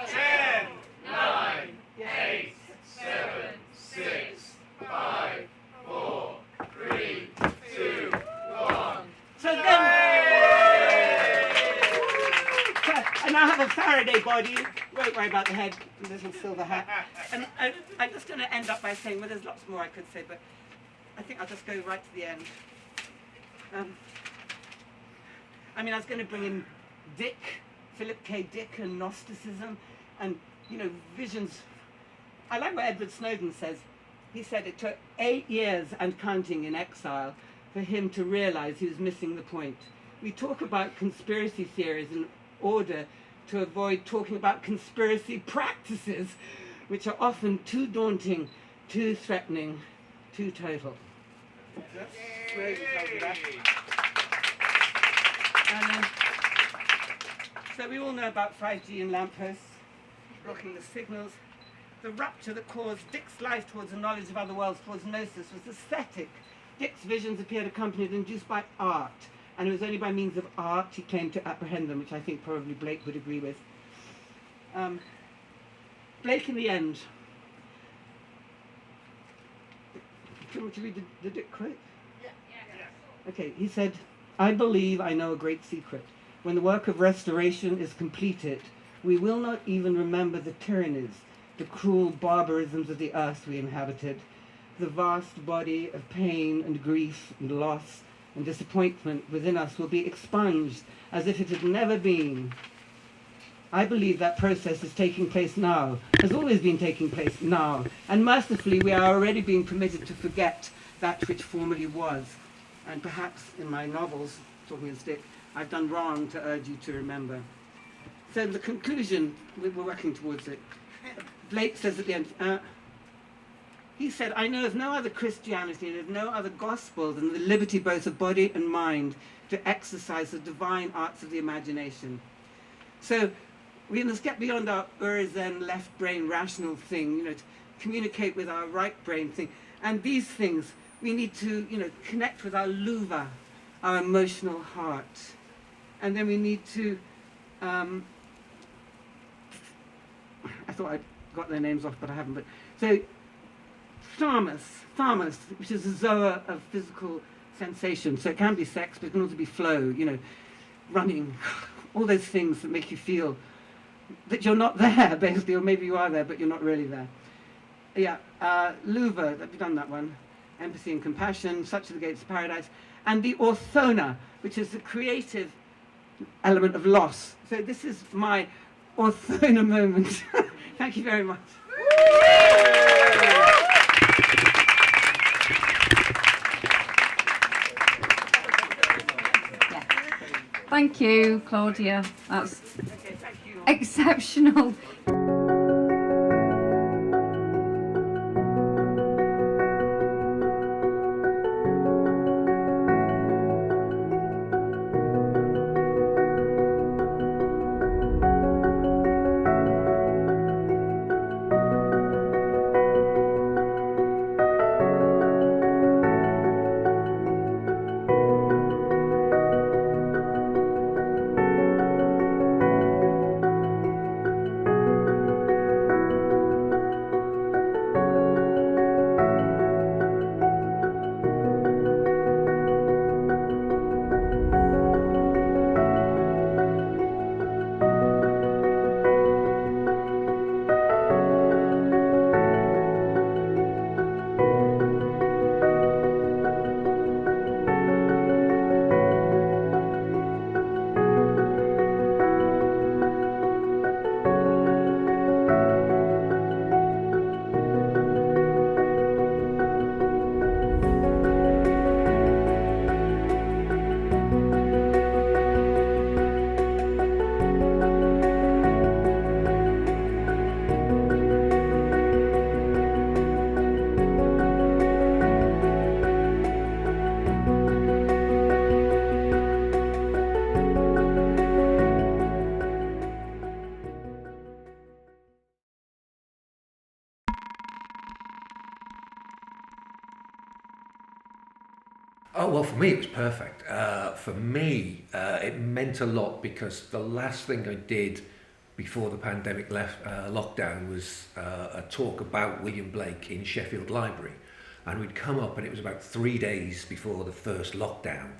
10, 9, 8, 7, 6, 5, grey body, won't worry about the head, little silver hat. And I'm just going to end up by saying, well, there's lots more I could say, but I think I'll just go right to the end. I mean, I was going to bring in Dick, Philip K. Dick, and Gnosticism, and, you know, visions. I like what Edward Snowden says. He said it took 8 years and counting in exile for him to realize he was missing the point. We talk about conspiracy theories in order to avoid talking about conspiracy practices, which are often too daunting, too threatening, too total. And, so we all know about 5G and lampposts, blocking the signals. The rupture that caused Dick's life towards the knowledge of other worlds, towards gnosis, was aesthetic. Dick's visions appeared accompanied and induced by art, and it was only by means of art he claimed to apprehend them, which I think probably Blake would agree with. Blake in the end. Do you want me to read the Dick quote? Yeah. Okay, he said, "I believe I know a great secret. When the work of restoration is completed, we will not even remember the tyrannies, the cruel barbarisms of the earth we inhabited. The vast body of pain and grief and loss and disappointment within us will be expunged as if it had never been. I believe that process is taking place now, has always been taking place now, and mercifully we are already being permitted to forget that which formerly was. And perhaps in my novels, talking as Dick, I've done wrong to urge you to remember." So the conclusion, we're working towards it. Blake says at the end, he said, "I know of no other Christianity and of no other gospel than the liberty both of body and mind to exercise the divine arts of the imagination." So we must get beyond our Urizen left brain rational thing, you know, to communicate with our right brain thing. And these things, we need to, you know, connect with our luva, our emotional heart. And then we need to, I thought I'd got their names off, but I haven't. But so thermos, which is a zoa of physical sensation. So it can be sex, but it can also be flow, you know, running, all those things that make you feel that you're not there, basically, or maybe you are there, but you're not really there. Yeah, luva, we've done that one. Empathy and compassion, such are the gates of paradise. And the orthona, which is the creative element of loss. So this is my orthona moment. Thank you very much. Thank you, Claudia. That's exceptional. Oh, well, for me, it was perfect. For me, it meant a lot because the last thing I did before the pandemic lockdown was a talk about William Blake in Sheffield Library. And we'd come up and it was about 3 days before the first lockdown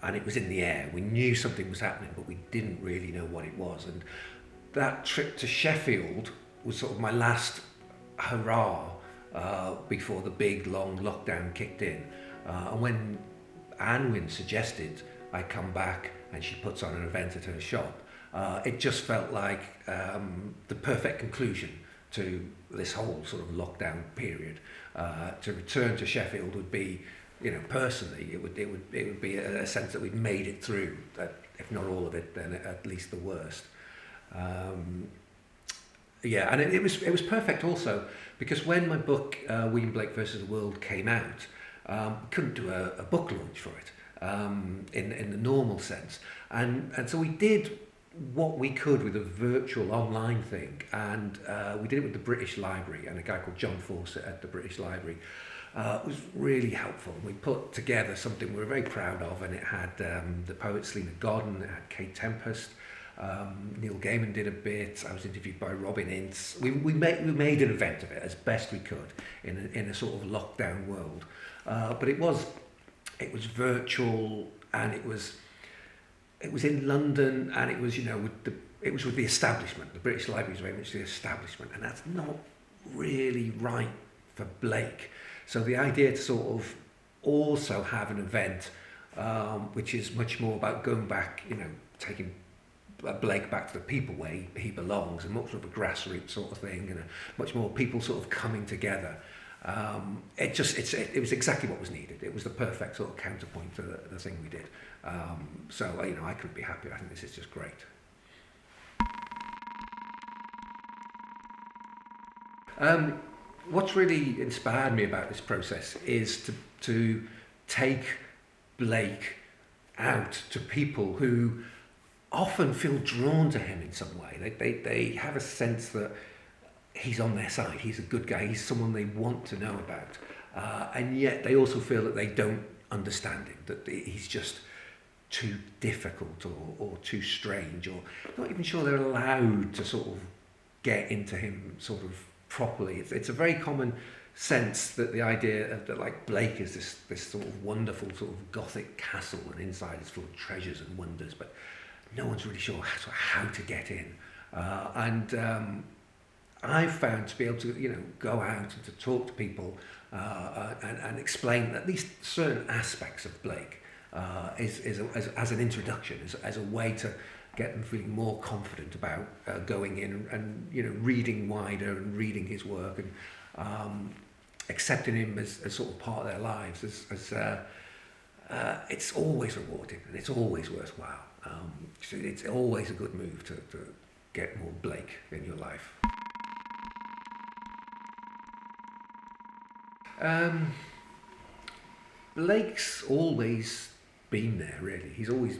and it was in the air. We knew something was happening, but we didn't really know what it was. And that trip to Sheffield was sort of my last hurrah before the big long lockdown kicked in. And when Anwin suggested I come back and she puts on an event at her shop, it just felt like the perfect conclusion to this whole sort of lockdown period. To return to Sheffield would be, you know, personally, it would be a sense that we'd made it through, if not all of it, then at least the worst. Yeah, and it was perfect also because when my book William Blake versus the World came out, we couldn't do a book launch for it in the normal sense, and so we did what we could with a virtual online thing, and we did it with the British Library and a guy called John Fawcett at the British Library. It was really helpful. We put together something we were very proud of, and it had the poet Selena Godden, it had Kate Tempest, Neil Gaiman did a bit, I was interviewed by Robin Ince. We made an event of it as best we could in a sort of lockdown world. But it was virtual, and it was in London, and it was, you know, with the establishment. The British Library is very much the establishment, and that's not really right for Blake. So the idea to sort of also have an event which is much more about going back, you know, taking Blake back to the people where he belongs, and much more of a grassroots sort of thing, and much more people sort of coming together. It was exactly what was needed. It was the perfect sort of counterpoint to the thing we did. So, you know, I couldn't be happier. I think this is just great. What's really inspired me about this process is to take Blake out to people who often feel drawn to him in some way. They have a sense that he's on their side, he's a good guy, he's someone they want to know about. And yet they also feel that they don't understand him, that he's just too difficult or too strange, or not even sure they're allowed to sort of get into him sort of properly. It's a very common sense that the idea that like Blake is this sort of wonderful sort of gothic castle, and inside is full of treasures and wonders, but no one's really sure how to get in. I've found to be able to, you know, go out and to talk to people and explain at least certain aspects of Blake as an introduction, as a way to get them feeling more confident about going in and you know, reading wider and reading his work and accepting him as sort of part of their lives. It's always rewarding and it's always worthwhile. It's always a good move to get more Blake in your life. Blake's always been there, really. He's always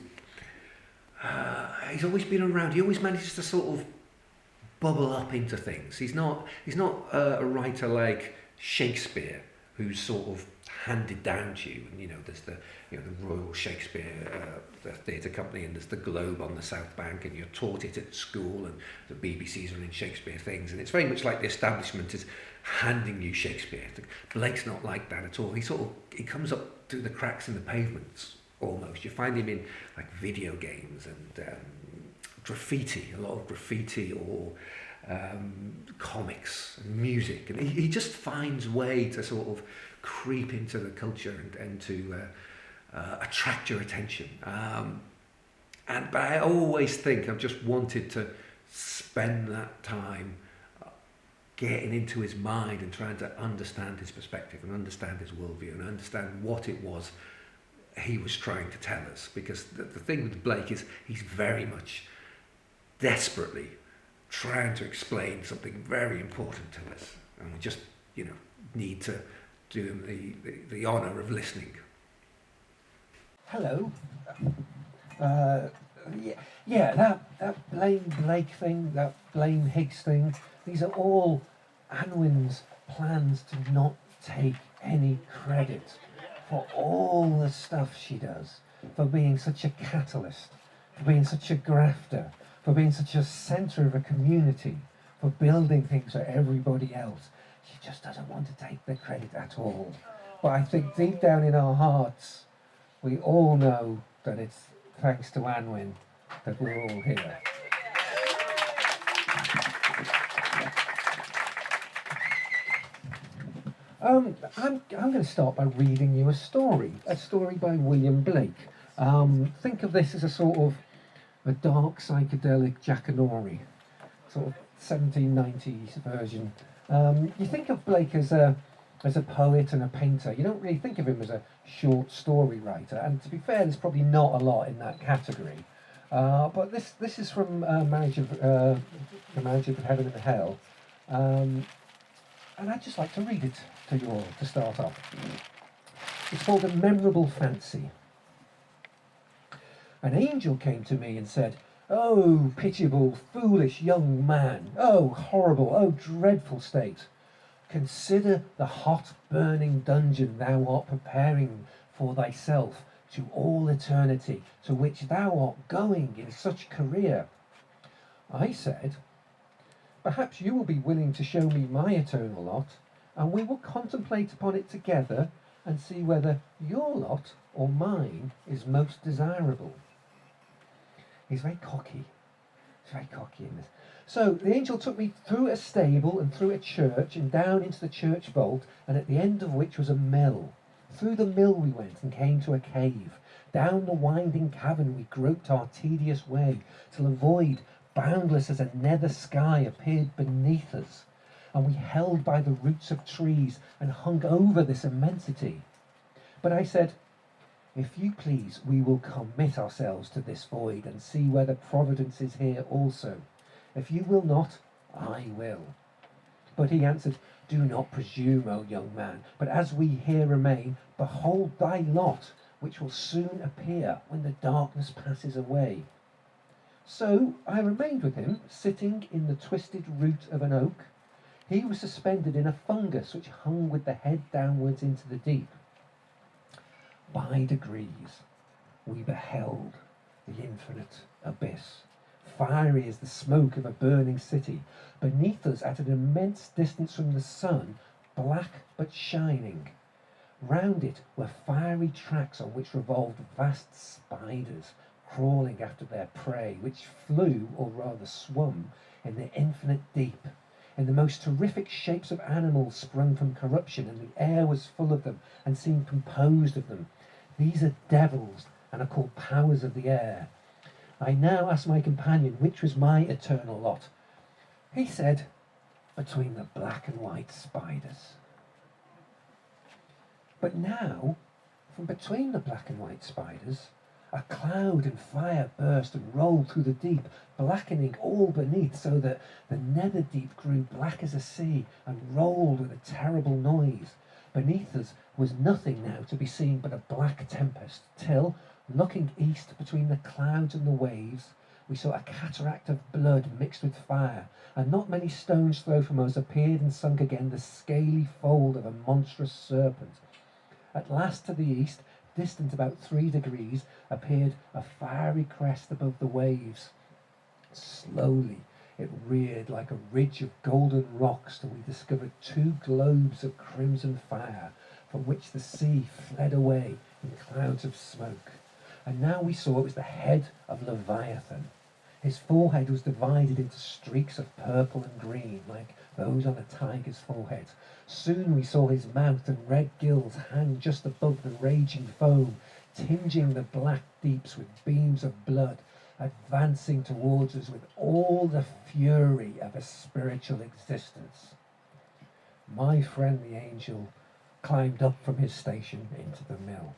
been around. He always manages to sort of bubble up into things. He's not a writer like Shakespeare, who's sort of handed down to you. And you know, there's the Royal Shakespeare, the theatre company, and there's the Globe on the South Bank, and you're taught it at school, and the BBC's running Shakespeare things, and it's very much like the establishment is handing you Shakespeare. Blake's not like that at all. He comes up through the cracks in the pavements almost. You find him in like video games and graffiti, a lot of graffiti, or comics and music, and he just finds a way to sort of creep into the culture and to attract your attention. But I always think I've just wanted to spend that time getting into his mind and trying to understand his perspective and understand his worldview and understand what it was he was trying to tell us. Because the thing with Blake is he's very much desperately trying to explain something very important to us, and we just, you know, need to do him the honour of listening. Hello. That blame Blake thing, that blame Higgs thing, these are all Anwin's plans to not take any credit for all the stuff she does, for being such a catalyst, for being such a grafter, for being such a centre of a community, for building things for everybody else. She just doesn't want to take the credit at all. But I think deep down in our hearts, we all know that it's thanks to Anwin that we're all here. I'm going to start by reading you a story by William Blake. Think of this as a sort of a dark psychedelic Jackanory, sort of 1790s version. You think of Blake as a poet and a painter. You don't really think of him as a short story writer, and to be fair, there's probably not a lot in that category. But this is from The Marriage of Heaven and Hell, and I'd just like to read it to you all to start off. It's called A Memorable Fancy. An angel came to me and said, "Oh, pitiable, foolish young man! Oh, horrible, oh, dreadful state! Consider the hot, burning dungeon thou art preparing for thyself to all eternity, to which thou art going in such career." I said, "Perhaps you will be willing to show me my eternal lot, and we will contemplate upon it together and see whether your lot or mine is most desirable." He's very cocky. He's very cocky in this. So the angel took me through a stable and through a church and down into the church vault, and at the end of which was a mill. Through the mill we went and came to a cave. Down the winding cavern we groped our tedious way, till a void, boundless as a nether sky, appeared beneath us, and we held by the roots of trees and hung over this immensity. But I said, "If you please, we will commit ourselves to this void and see whether Providence is here also. If you will not, I will." But he answered, "Do not presume, O young man, but as we here remain, behold thy lot, which will soon appear when the darkness passes away." So I remained with him, sitting in the twisted root of an oak. He was suspended in a fungus which hung with the head downwards into the deep. By degrees we beheld the infinite abyss, fiery as the smoke of a burning city. Beneath us, at an immense distance from the sun, black but shining. Round it were fiery tracks on which revolved vast spiders, crawling after their prey, which flew, or rather swum, in the infinite deep. And the most terrific shapes of animals sprung from corruption, and the air was full of them, and seemed composed of them. These are devils, and are called powers of the air. I now asked my companion which was my eternal lot. He said, "Between the black and white spiders." But now, from between the black and white spiders, a cloud and fire burst and rolled through the deep, blackening all beneath, so that the nether deep grew black as a sea and rolled with a terrible noise. Beneath us was nothing now to be seen but a black tempest, till, looking east between the clouds and the waves, we saw a cataract of blood mixed with fire, and not many stones' throw from us appeared and sunk again the scaly fold of a monstrous serpent. At last, to the east, distant about 3 degrees, appeared a fiery crest above the waves. Slowly it reared like a ridge of golden rocks till we discovered 2 globes of crimson fire, from which the sea fled away in clouds of smoke. And now we saw it was the head of Leviathan. His forehead was divided into streaks of purple and green, like those on a tiger's forehead. Soon we saw his mouth and red gills hang just above the raging foam, tinging the black deeps with beams of blood, advancing towards us with all the fury of a spiritual existence. My friend the angel climbed up from his station into the mill.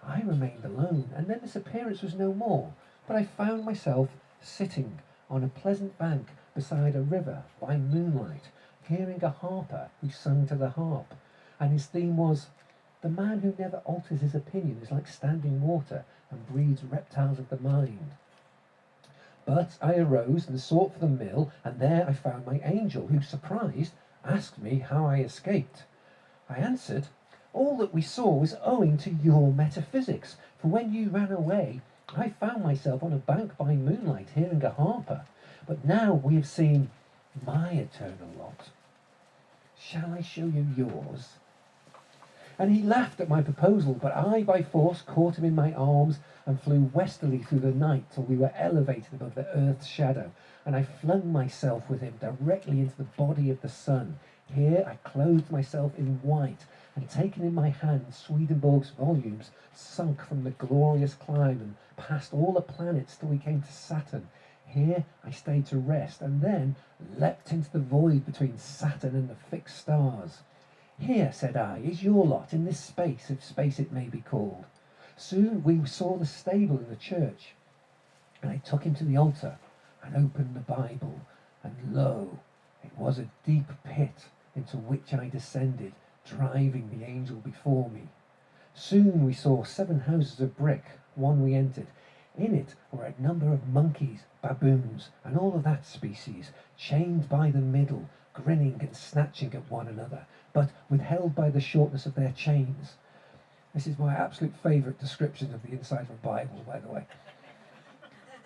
I remained alone, and then this appearance was no more, but I found myself sitting on a pleasant bank beside a river by moonlight, hearing a harper who sung to the harp, and his theme was, "The man who never alters his opinion is like standing water and breeds reptiles of the mind." But I arose and sought for the mill, and there I found my angel, who, surprised, asked me how I escaped. I answered, "All that we saw was owing to your metaphysics, for when you ran away, I found myself on a bank by moonlight hearing a harper, but now we have seen my eternal lot. Shall I show you yours?" And he laughed at my proposal, but I by force caught him in my arms and flew westerly through the night till we were elevated above the earth's shadow, and I flung myself with him directly into the body of the sun. Here I clothed myself in white, and taking in my hand Swedenborg's volumes, sunk from the glorious climb and passed all the planets till we came to Saturn. Here I stayed to rest, and then leapt into the void between Saturn and the fixed stars. Here, said I, is your lot in this space, if space it may be called. Soon we saw the stable in the church, and I took him to the altar and opened the Bible, and lo, it was a deep pit into which I descended, driving the angel before me. Soon we saw 7 houses of brick, one we entered. In it were a number of monkeys, baboons, and all of that species, chained by the middle, grinning and snatching at one another, but withheld by the shortness of their chains. This is my absolute favourite description of the inside of a Bible, by the way.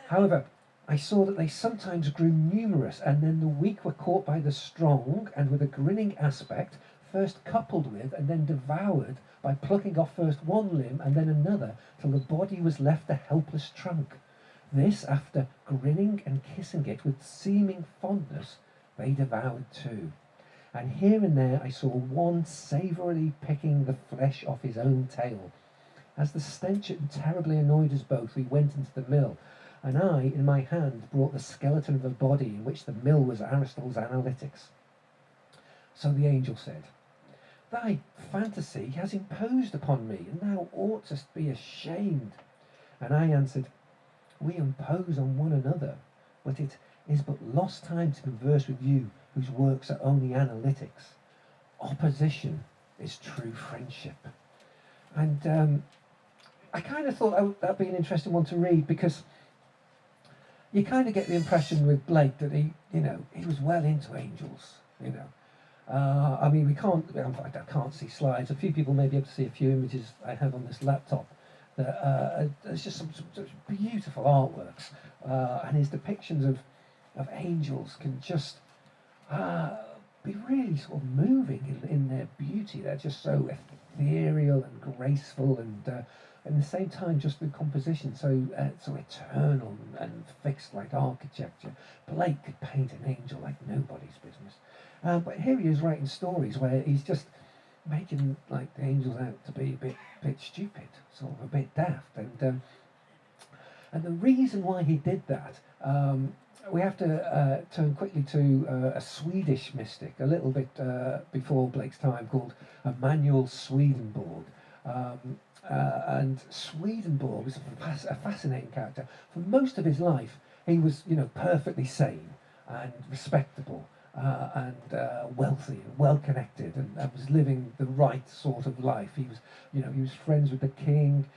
However, I saw that they sometimes grew numerous, and then the weak were caught by the strong, and with a grinning aspect, first coupled with and then devoured by plucking off first one limb and then another, till the body was left a helpless trunk. This, after grinning and kissing it with seeming fondness, they devoured too. And here and there I saw one savourily picking the flesh off his own tail. As the stench terribly annoyed us both, we went into the mill, and I, in my hand, brought the skeleton of a body in which the mill was Aristotle's Analytics. So the angel said, Thy fantasy has imposed upon me, and thou oughtest be ashamed. And I answered, We impose on one another, but it is but lost time to converse with you, whose works are only analytics. Opposition is true friendship. And I kind of thought that'd be an interesting one to read, because you kind of get the impression with Blake that he was well into angels, I mean, I can't see slides. A few people may be able to see a few images I have on this laptop. There's just some beautiful artworks, and his depictions of angels can just be really sort of moving in their beauty. They're just so ethereal and graceful, and at the same time just the composition so eternal and fixed like architecture. Blake could paint an angel like nobody's business. But here he is writing stories where he's just making like the angels out to be a bit stupid, sort of a bit daft. And the reason why he did that, we have to turn quickly to a Swedish mystic, a little bit before Blake's time, called Emanuel Swedenborg. And Swedenborg is a fascinating character. For most of his life, he was, perfectly sane and respectable. And wealthy and well connected, and was living the right sort of life. He was friends with the king.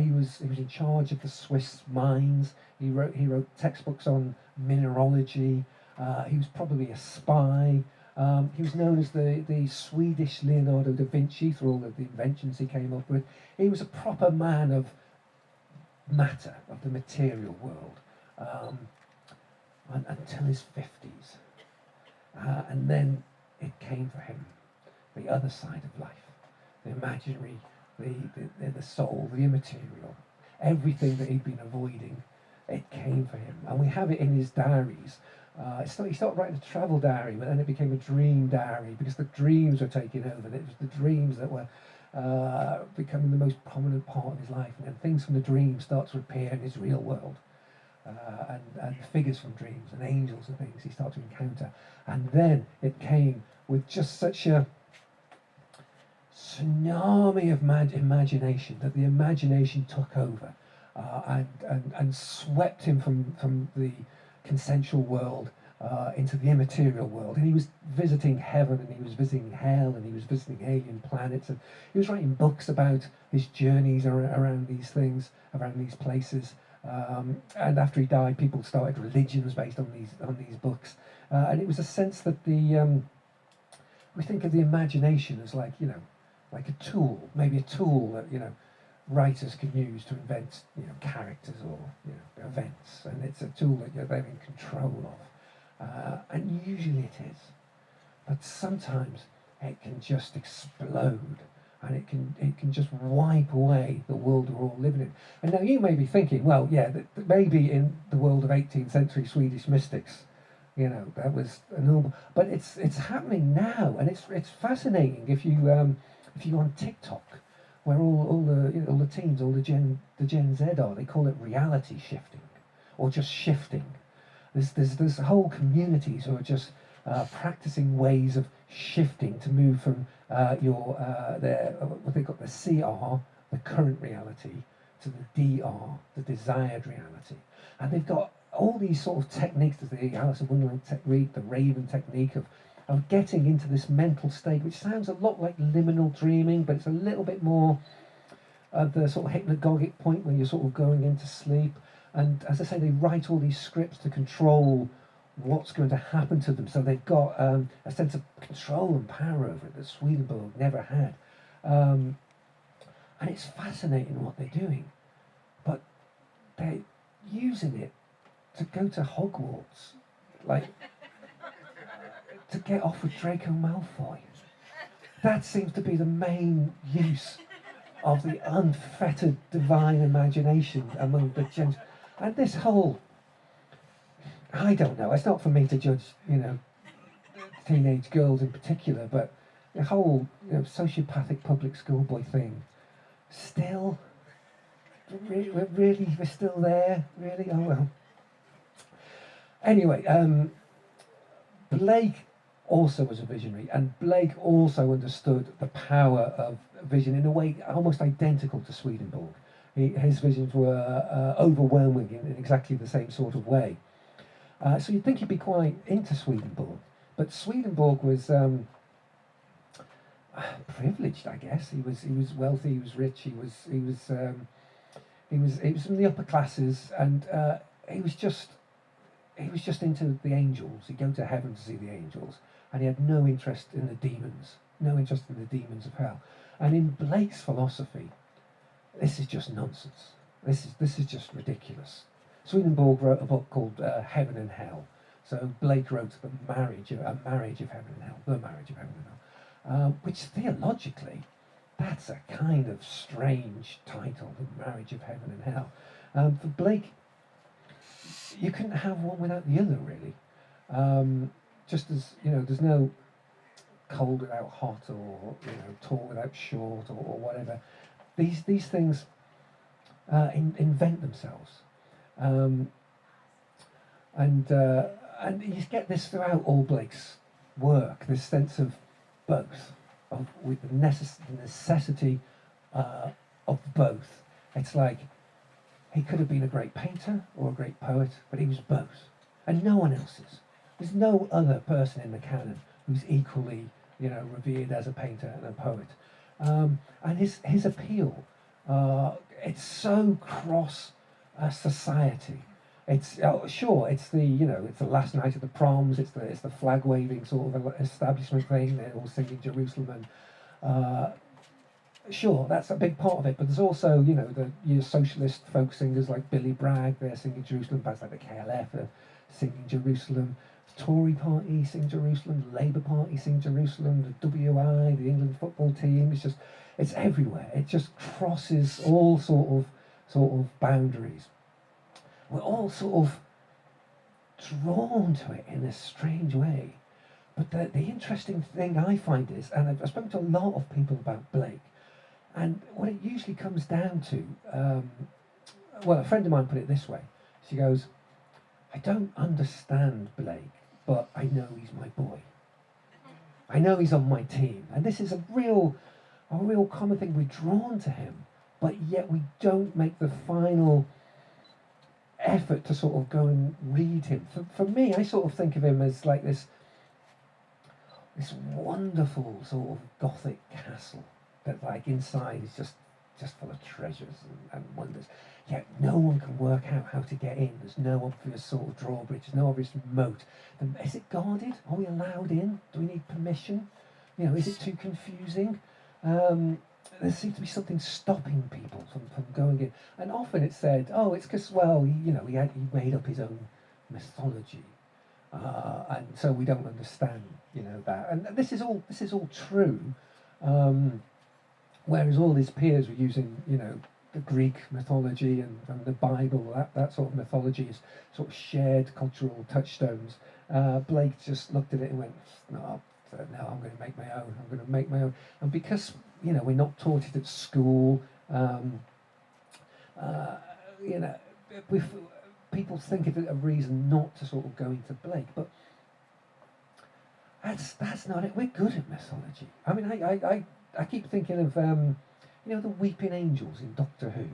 He was in charge of the Swiss mines. He wrote textbooks on mineralogy. He was probably a spy. He was known as the Swedish Leonardo da Vinci for all of the inventions he came up with. He was a proper man of matter, of the material world, until his 50s. And then it came for him, the other side of life, the imaginary, the soul, the immaterial, everything that he'd been avoiding, it came for him. And we have it in his diaries. He started writing a travel diary, but then it became a dream diary because the dreams were taking over. It was the dreams that were becoming the most prominent part of his life, and then things from the dreams start to appear in his real world. And figures from dreams and angels and things he started to encounter. And then it came with just such a tsunami of imagination that the imagination took over and swept him from the consensual world into the immaterial world. And he was visiting heaven, and he was visiting hell, and he was visiting alien planets, and he was writing books about his journeys around these things, around these places. And after he died, people started religions based on these books, and it was a sense that we think of the imagination as like a tool, maybe a tool that writers can use to invent characters or events, and it's a tool that they're in control of, and usually it is, but sometimes it can just explode and it can just wipe away the world we're all living in. And now you may be thinking, well, yeah, that maybe in the world of 18th century Swedish mystics, you know, that was a normal, but it's happening now, and it's fascinating if you go on TikTok, where all the teens, all the Gen Z are, they call it reality shifting, or just shifting. There's whole communities who are just practicing ways of shifting to move from what they got, the CR, the current reality, to the DR, the desired reality. And they've got all these sort of techniques, the Alice in Wonderland technique, the Raven technique of getting into this mental state, which sounds a lot like liminal dreaming, but it's a little bit more of the sort of hypnagogic point where you're sort of going into sleep. And as I say, they write all these scripts to control what's going to happen to them. So they've got a sense of control and power over it that Swedenborg never had. And it's fascinating what they're doing. But they're using it to go to Hogwarts, like to get off with Draco Malfoy. That seems to be the main use of the unfettered divine imagination among the gens. And this whole, I don't know, it's not for me to judge, you know, teenage girls in particular, but the whole, you know, sociopathic public schoolboy thing, still, really, we're still there, really, oh well. Anyway, Blake also was a visionary, and Blake also understood the power of vision in a way almost identical to Swedenborg. His visions were overwhelming in exactly the same sort of way. So you'd think he'd be quite into Swedenborg, but Swedenborg was privileged, I guess. He was wealthy, he was rich, he was from the upper classes, and he was just into the angels. He'd go to heaven to see the angels, and he had no interest in the demons, of hell. And in Blake's philosophy, this is just nonsense. This is just ridiculous. Swedenborg wrote a book called Heaven and Hell. So Blake wrote a marriage of heaven and hell, the marriage of heaven and hell, which theologically, that's a kind of strange title, the marriage of heaven and hell. For Blake, you couldn't have one without the other, really. Just as, you know, there's no cold without hot, or, you know, tall without short, or whatever. These things invent themselves, and you get this throughout all Blake's work. This sense of both, with the necessity of both. It's like he could have been a great painter or a great poet, but he was both, and no one else is. There's no other person in the canon who's equally, you know, revered as a painter and a poet. And his appeal, it's so cross society. It's it's the last night of the proms. It's the flag waving sort of establishment thing. They're all singing Jerusalem, and sure, that's a big part of it. But there's also, you know, your socialist folk singers like Billy Bragg. They're singing Jerusalem. Bands like the KLF are singing Jerusalem. Tory party sing Jerusalem, the Labour Party sing Jerusalem, the WI, the England football team. It's everywhere. It just crosses all sort of boundaries. We're all sort of drawn to it in a strange way. But the interesting thing I find is, and I've spoken to a lot of people about Blake, and what it usually comes down to, well, a friend of mine put it this way. She goes, I don't understand Blake, but I know he's my boy. I know he's on my team. And this is a real common thing. We're drawn to him, but yet we don't make the final effort to sort of go and read him. For me, I sort of think of him as like this wonderful sort of Gothic castle that, like, inside is just full of treasures and wonders. Yet no one can work out how to get in. There's no obvious sort of drawbridge, there's no obvious moat. Is it guarded? Are we allowed in? Do we need permission? You know, is it too confusing? There seems to be something stopping people from going in. And often it's said, oh, it's because, well, he made up his own mythology. And so we don't understand, you know, that. And this is all true. whereas all his peers were using, you know, the Greek mythology and the Bible, that sort of mythology is sort of shared cultural touchstones. Blake just looked at it and went, no, I'm going to make my own. I'm going to make my own. And because, you know, we're not taught it at school, you know, people think of it a reason not to sort of go into Blake, but that's not it. We're good at mythology. I mean, I keep thinking of, you know, the weeping angels in Doctor Who.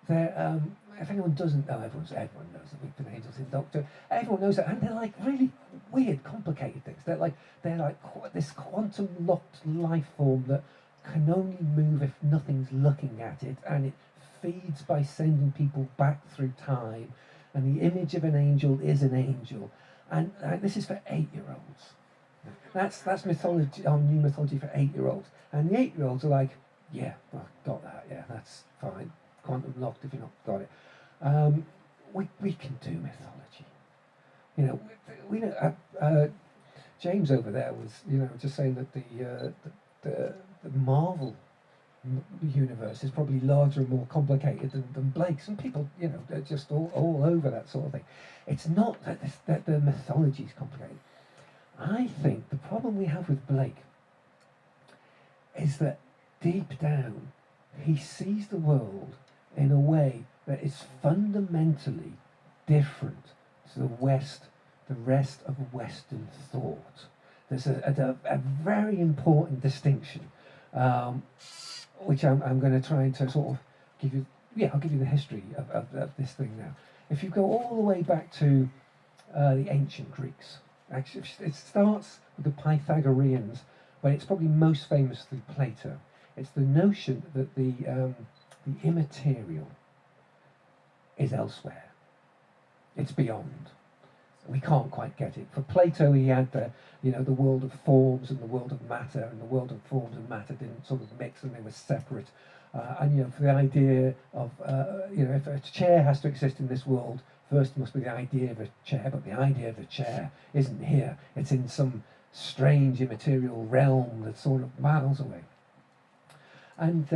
They're, if anyone doesn't know, everyone knows the weeping angels in Doctor. Everyone knows that, and they're like really weird, complicated things. They're like this quantum locked life form that can only move if nothing's looking at it, and it feeds by sending people back through time. And the image of an angel is an angel, and this is for 8-year-olds. That's mythology, new mythology for 8-year-olds. And the 8-year-olds are like, yeah, well, got that, yeah, that's fine. Quantum locked if you've not got it. We can do mythology. You know, we know. James over there was, you know, just saying that the Marvel universe is probably larger and more complicated than Blake's, and people, you know, they're just all over that sort of thing. It's not that the mythology is complicated. I think the problem we have with Blake is that deep down he sees the world in a way that is fundamentally different to the rest of Western thought. There's a very important distinction, which I'm going to try to sort of give you. Yeah, I'll give you the history of this thing now. If you go all the way back to the ancient Greeks, actually it starts with the Pythagoreans, but it's probably most famous through Plato. It's the notion that the immaterial is elsewhere. It's beyond. We can't quite get it. For Plato, he had the world of forms and the world of matter, and the world of forms and matter didn't sort of mix, and they were separate. And you know, for the idea of if a chair has to exist in this world, first must be the idea of a chair, but the idea of a chair isn't here. It's in some strange immaterial realm that's sort of miles away. And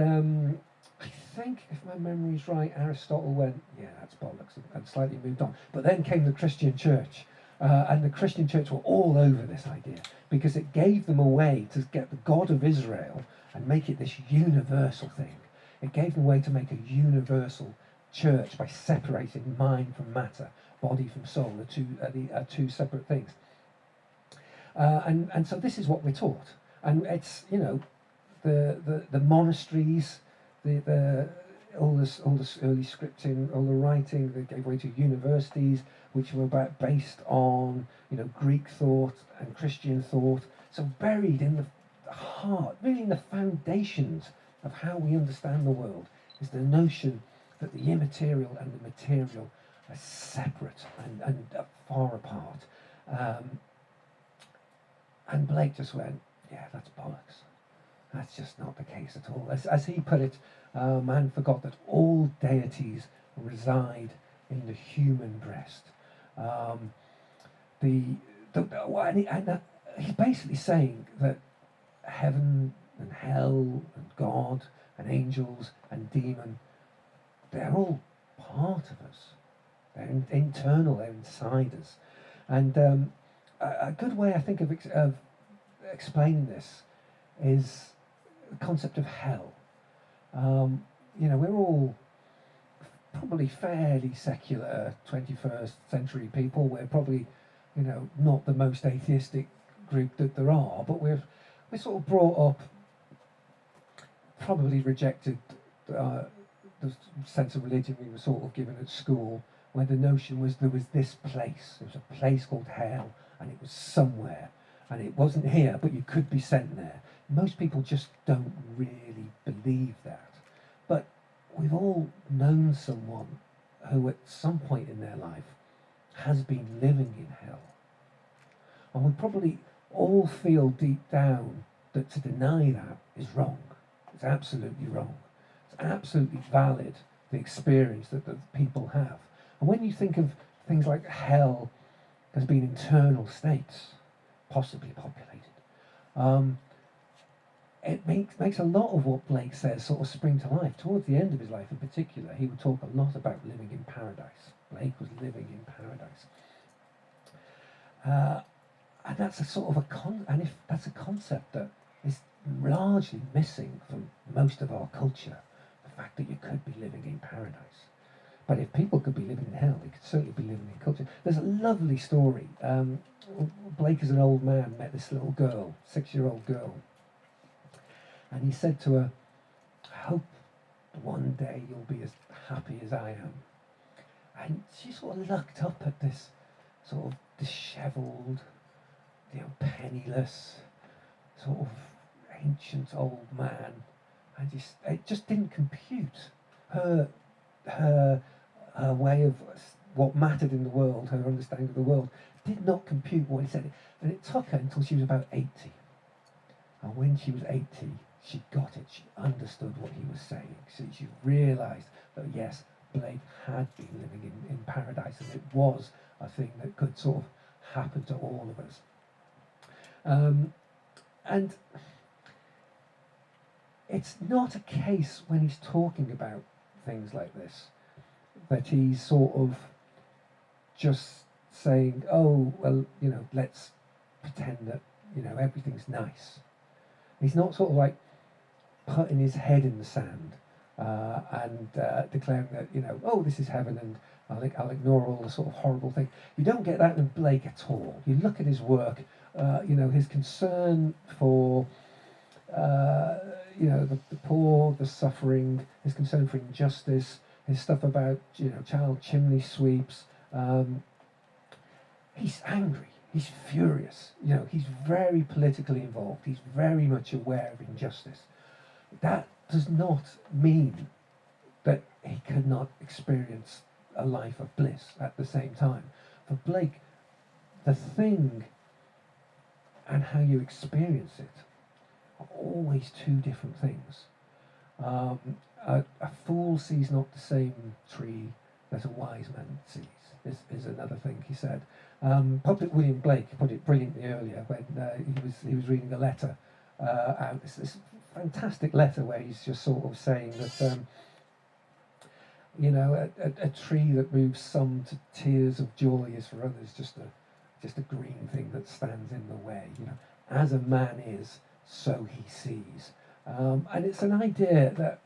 I think, if my memory's right, Aristotle went, yeah, that's bollocks, and slightly moved on. But then came the Christian church, and the Christian church were all over this idea, because it gave them a way to get the God of Israel and make it this universal thing. It gave them a way to make a universal church by separating mind from matter, body from soul, the two separate things. And so this is what we're taught, and it's, you know, the monasteries, all this early scripting, all the writing that gave way to universities, which were based on, you know, Greek thought and Christian thought. So buried in the heart, really in the foundations of how we understand the world, is the notion that the immaterial and the material are separate and far apart. And Blake just went, yeah, that's bollocks. That's just not the case at all. As he put it, man forgot that all deities reside in the human breast. He's basically saying that heaven and hell and God and angels and demon, they're all part of us. They're internal, they're inside us. And a good way, I think, of explaining this is the concept of hell. You know, we're all probably fairly secular 21st century people. We're probably, you know, not the most atheistic group that there are, but we're sort of brought up, probably rejected the sense of religion we were sort of given at school, where the notion was there was this place. There was a place called hell, and it was somewhere, and it wasn't here, but you could be sent there. Most people just don't really believe that. But we've all known someone who at some point in their life has been living in hell. And we probably all feel deep down that to deny that is wrong. It's absolutely wrong. It's absolutely valid, the experience that people have. And when you think of things like hell as being internal states, possibly populated, it makes a lot of what Blake says sort of spring to life. Towards the end of his life in particular, he would talk a lot about living in paradise. Blake was living in paradise. And that's a sort of that's a concept that is largely missing from most of our culture, the fact that you could be living in paradise. But if people could be living in hell, they could certainly be living in culture. There's a lovely story. Blake, as an old man, met this little girl, 6-year-old girl, and he said to her, "I hope one day you'll be as happy as I am." And she sort of looked up at this sort of dishevelled, penniless, sort of ancient old man, and it just didn't compute. Her way of what mattered in the world, her understanding of the world, did not compute what he said. And it took her until she was about 80. And when she was 80, she got it. She understood what he was saying. She realised that, yes, Blake had been living in paradise, and it was a thing that could sort of happen to all of us. And it's not a case when he's talking about things like this that he's sort of just saying, oh, well, let's pretend that, everything's nice. He's not sort of like putting his head in the sand and declaring that, oh, this is heaven and I'll ignore all the sort of horrible things. You don't get that in Blake at all. You look at his work, his concern for, the poor, the suffering, his concern for injustice, his stuff about, child chimney sweeps. He's angry. He's furious. He's very politically involved. He's very much aware of injustice. That does not mean that he could not experience a life of bliss at the same time. For Blake, the thing and how you experience it are always two different things. A fool sees not the same tree that a wise man sees, is another thing he said. Public William Blake put it brilliantly earlier when he was reading a letter out. This fantastic letter where he's just sort of saying that a tree that moves some to tears of joy is for others just a green thing that stands in the way. As a man is, so he sees. And it's an idea that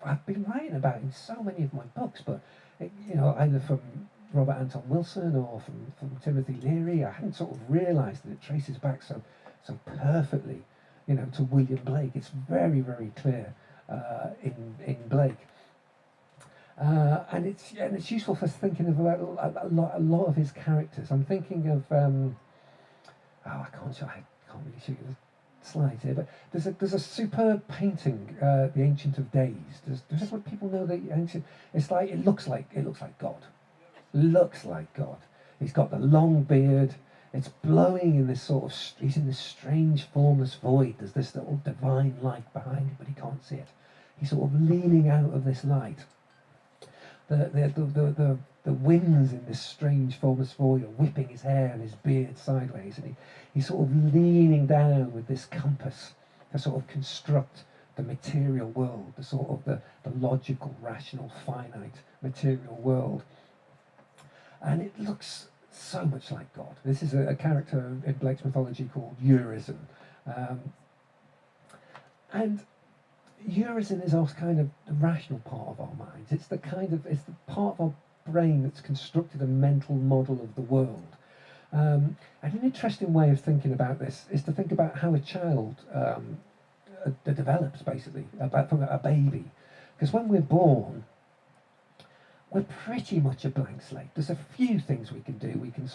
I've been writing about in so many of my books, but either from Robert Anton Wilson or from Timothy Leary, I hadn't sort of realised that it traces back so perfectly, to William Blake. It's very, very clear in Blake. And it's useful for thinking of a lot of his characters. I'm thinking of I can't really show you the slides here, but there's a superb painting, The Ancient of Days. Does everyone, people know the ancient? It looks like God. Looks like God. He's got the long beard. It's blowing in this sort of. He's in this strange formless void. There's this little divine light behind him, but he can't see it. He's sort of leaning out of this light. The winds in this strange formless void are whipping his hair and his beard sideways, and he's sort of leaning down with this compass to sort of construct the material world, the sort of the logical, rational, finite material world. And it looks so much like God. This is a character in Blake's mythology called Urizen. And Urizen is also kind of the rational part of our minds. It's the part of our brain that's constructed a mental model of the world. And an interesting way of thinking about this is to think about how a child develops, basically, from a baby. Because when we're born, we're pretty much a blank slate. There's a few things we can do. We can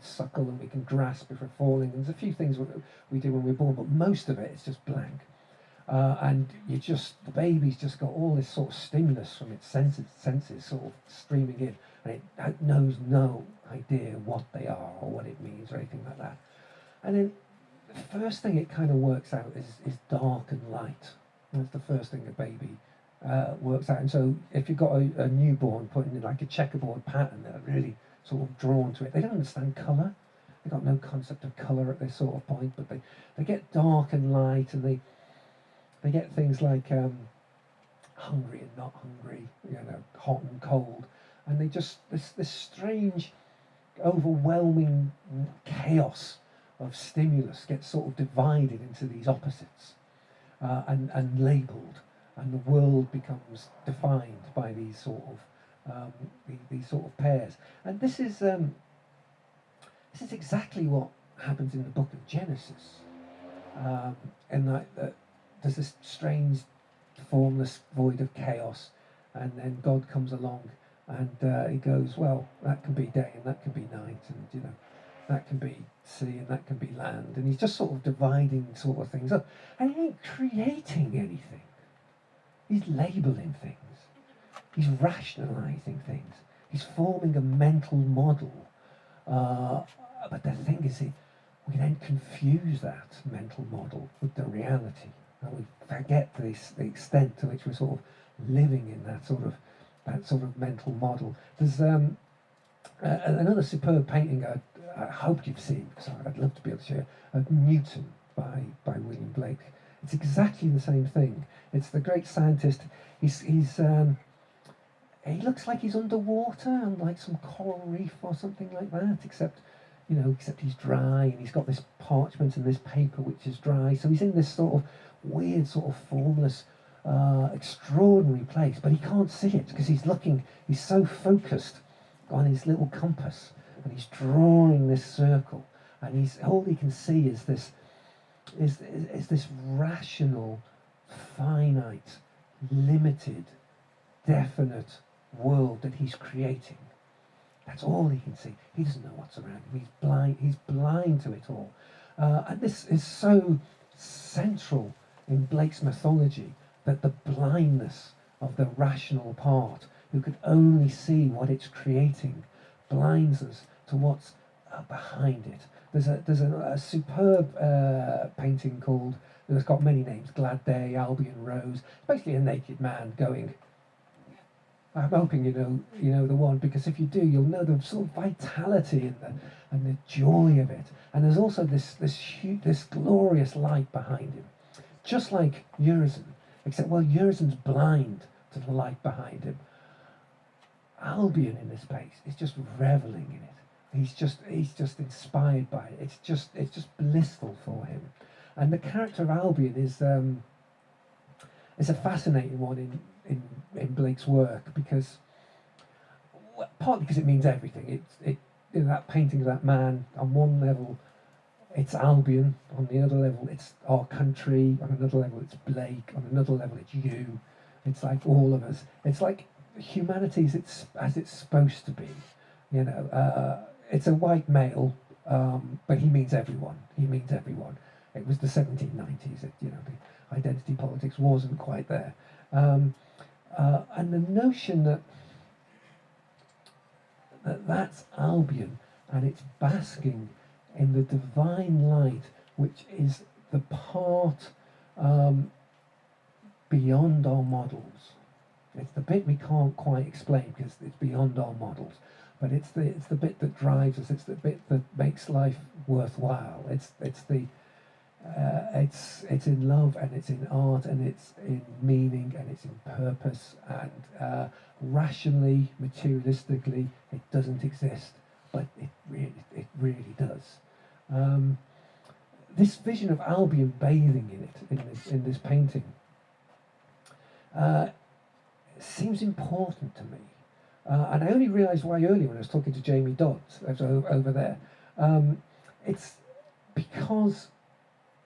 suckle and we can grasp if we're falling. And there's a few things we do when we're born, but most of it is just blank. And the baby's just got all this sort of stimulus from its senses sort of streaming in, and it knows no idea what they are or what it means or anything like that. And then the first thing it kind of works out is dark and light. That's the first thing a baby works out. And so if you've got a newborn putting in like a checkerboard pattern, they're really sort of drawn to it. They don't understand colour. They've got no concept of colour at this sort of point, but they get dark and light, and They get things like hungry and not hungry, hot and cold, and they just this strange, overwhelming chaos of stimulus gets sort of divided into these opposites and labelled, and the world becomes defined by these sort of these sort of pairs. And this is exactly what happens in the book of Genesis, and that there's this strange, formless void of chaos, and then God comes along and he goes, well, that can be day and that can be night, and that can be sea and that can be land, and he's just sort of dividing sort of things up, and he ain't creating anything. He's labelling things. He's rationalising things. He's forming a mental model. But the thing is, we then confuse that mental model with the reality, and we forget the extent to which we're sort of living in that sort of mental model. There's another superb painting I hope you've seen, because I'd love to be able to show you, of Newton by William Blake. It's exactly the same thing. It's the great scientist. He looks like he's underwater on like some coral reef or something like that, except he's dry, and he's got this parchment and this paper which is dry. So he's in this sort of weird, sort of formless, extraordinary place, but he can't see it because he's so focused on his little compass, and he's drawing this circle, and all he can see is this rational, finite, limited, definite world that he's creating. That's all he can see. He doesn't know what's around him. He's blind to it all. And this is so central in Blake's mythology, that the blindness of the rational part, who could only see what it's creating, blinds us to what's behind it. There's a superb painting called, it's got many names, Glad Day, Albion Rose. It's basically a naked man going, I'm hoping you know the one, because if you do, you'll know the sort of vitality and the joy of it. And there's also this glorious light behind him, just like Urizen, except Urizen's blind to the light behind him. Albion in this place is just reveling in it. He's just inspired by it. It's just blissful for him. And the character of Albion is a fascinating one in Blake's work, because partly because it means everything. That painting of that man, on one level it's Albion, on the other level it's our country, on another level it's Blake, on another level it's you. It's like all of us. It's like humanity as it's supposed to be. It's a white male, but he means everyone. He means everyone. It was the 1790s. The identity politics wasn't quite there. And the notion that's Albion, and it's basking in the divine light, which is the part beyond our models. It's the bit we can't quite explain because it's beyond our models, but it's the bit that drives us. It's the bit that makes life worthwhile. It's in love, and it's in art, and it's in meaning, and it's in purpose, and rationally, materialistically, it doesn't exist, but it really does. This vision of Albion bathing in it, in this painting, seems important to me, and I only realised why earlier when I was talking to Jamie Dodds over there. It's because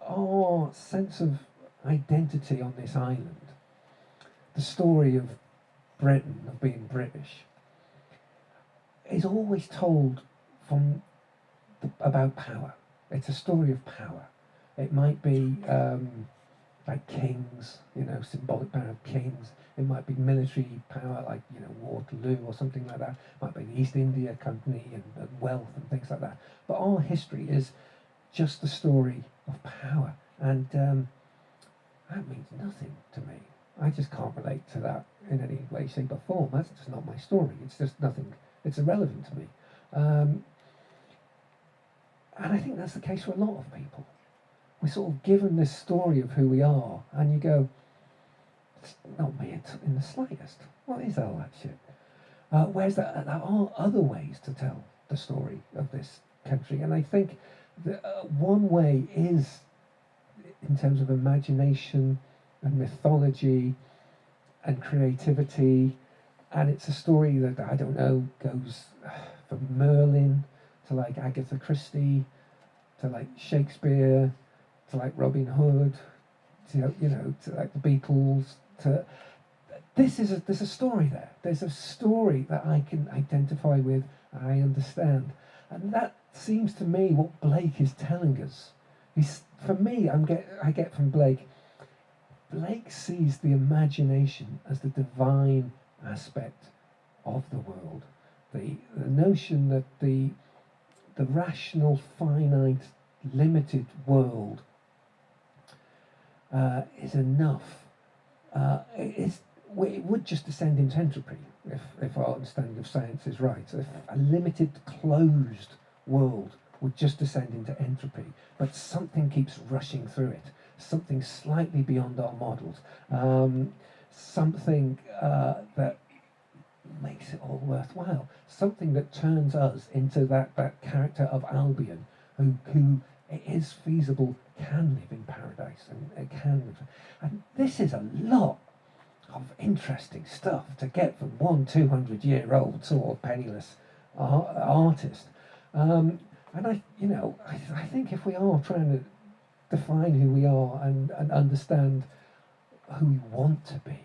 our sense of identity on this island, the story of Britain, of being British, is always told about power. It's a story of power. It might be like kings, symbolic power of kings. It might be military power, like Waterloo or something like that. It might be the East India Company and wealth and things like that. But our history is just the story of power, and that means nothing to me. I just can't relate to that in any way, shape or form. That's just not my story. It's just nothing. It's irrelevant to me. And I think that's the case for a lot of people. we're sort of given this story of who we are, and you go, it's not me in the slightest. What is all that shit? Whereas there are other ways to tell the story of this country, and I think that one way is in terms of imagination and mythology and creativity, and it's a story that, I don't know, goes from Merlin to like Agatha Christie to like Shakespeare to like Robin Hood to, you know, to like the Beatles. To there's a story there. There's a story that I can identify with, I understand, and that seems to me what Blake is telling us. For me, I get from Blake sees the imagination as the divine aspect of the world. The notion that the rational, finite, limited world is enough. It would just descend into entropy if our understanding of science is right. So if a limited, closed world would just descend into entropy, but something keeps rushing through it, something slightly beyond our models, something that makes it all worthwhile, something that turns us into that character of Albion, who it is feasible can live in paradise and can live. And this is a lot of interesting stuff to get from 200-year-old sort of penniless artist. And I think if we are trying to define who we are and understand who we want to be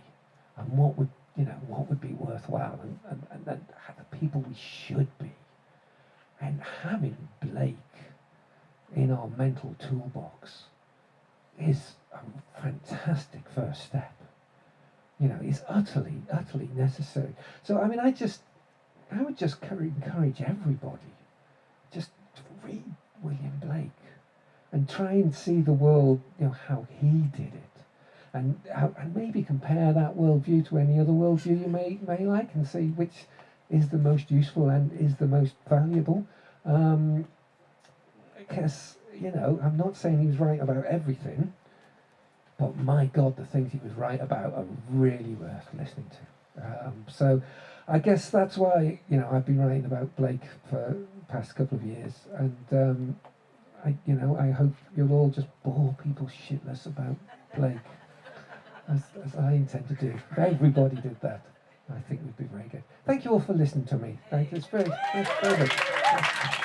and what would be worthwhile and the people we should be, and having Blake in our mental toolbox is a fantastic first step. You know, it's utterly necessary. So I mean, I would just encourage everybody just to read William Blake and try and see the world, you know, how he did it, and maybe compare that worldview to any other worldview you may like, and see which is the most useful and is the most valuable. Because, you know, I'm not saying he was right about everything, but my God, the things he was right about are really worth listening to. So I guess that's why, you know, I've been writing about Blake for the past couple of years, and I hope you'll all just bore people shitless about Blake, as I intend to do. If everybody did that, I think it would be very good. Thank you all for listening to me. It's very much.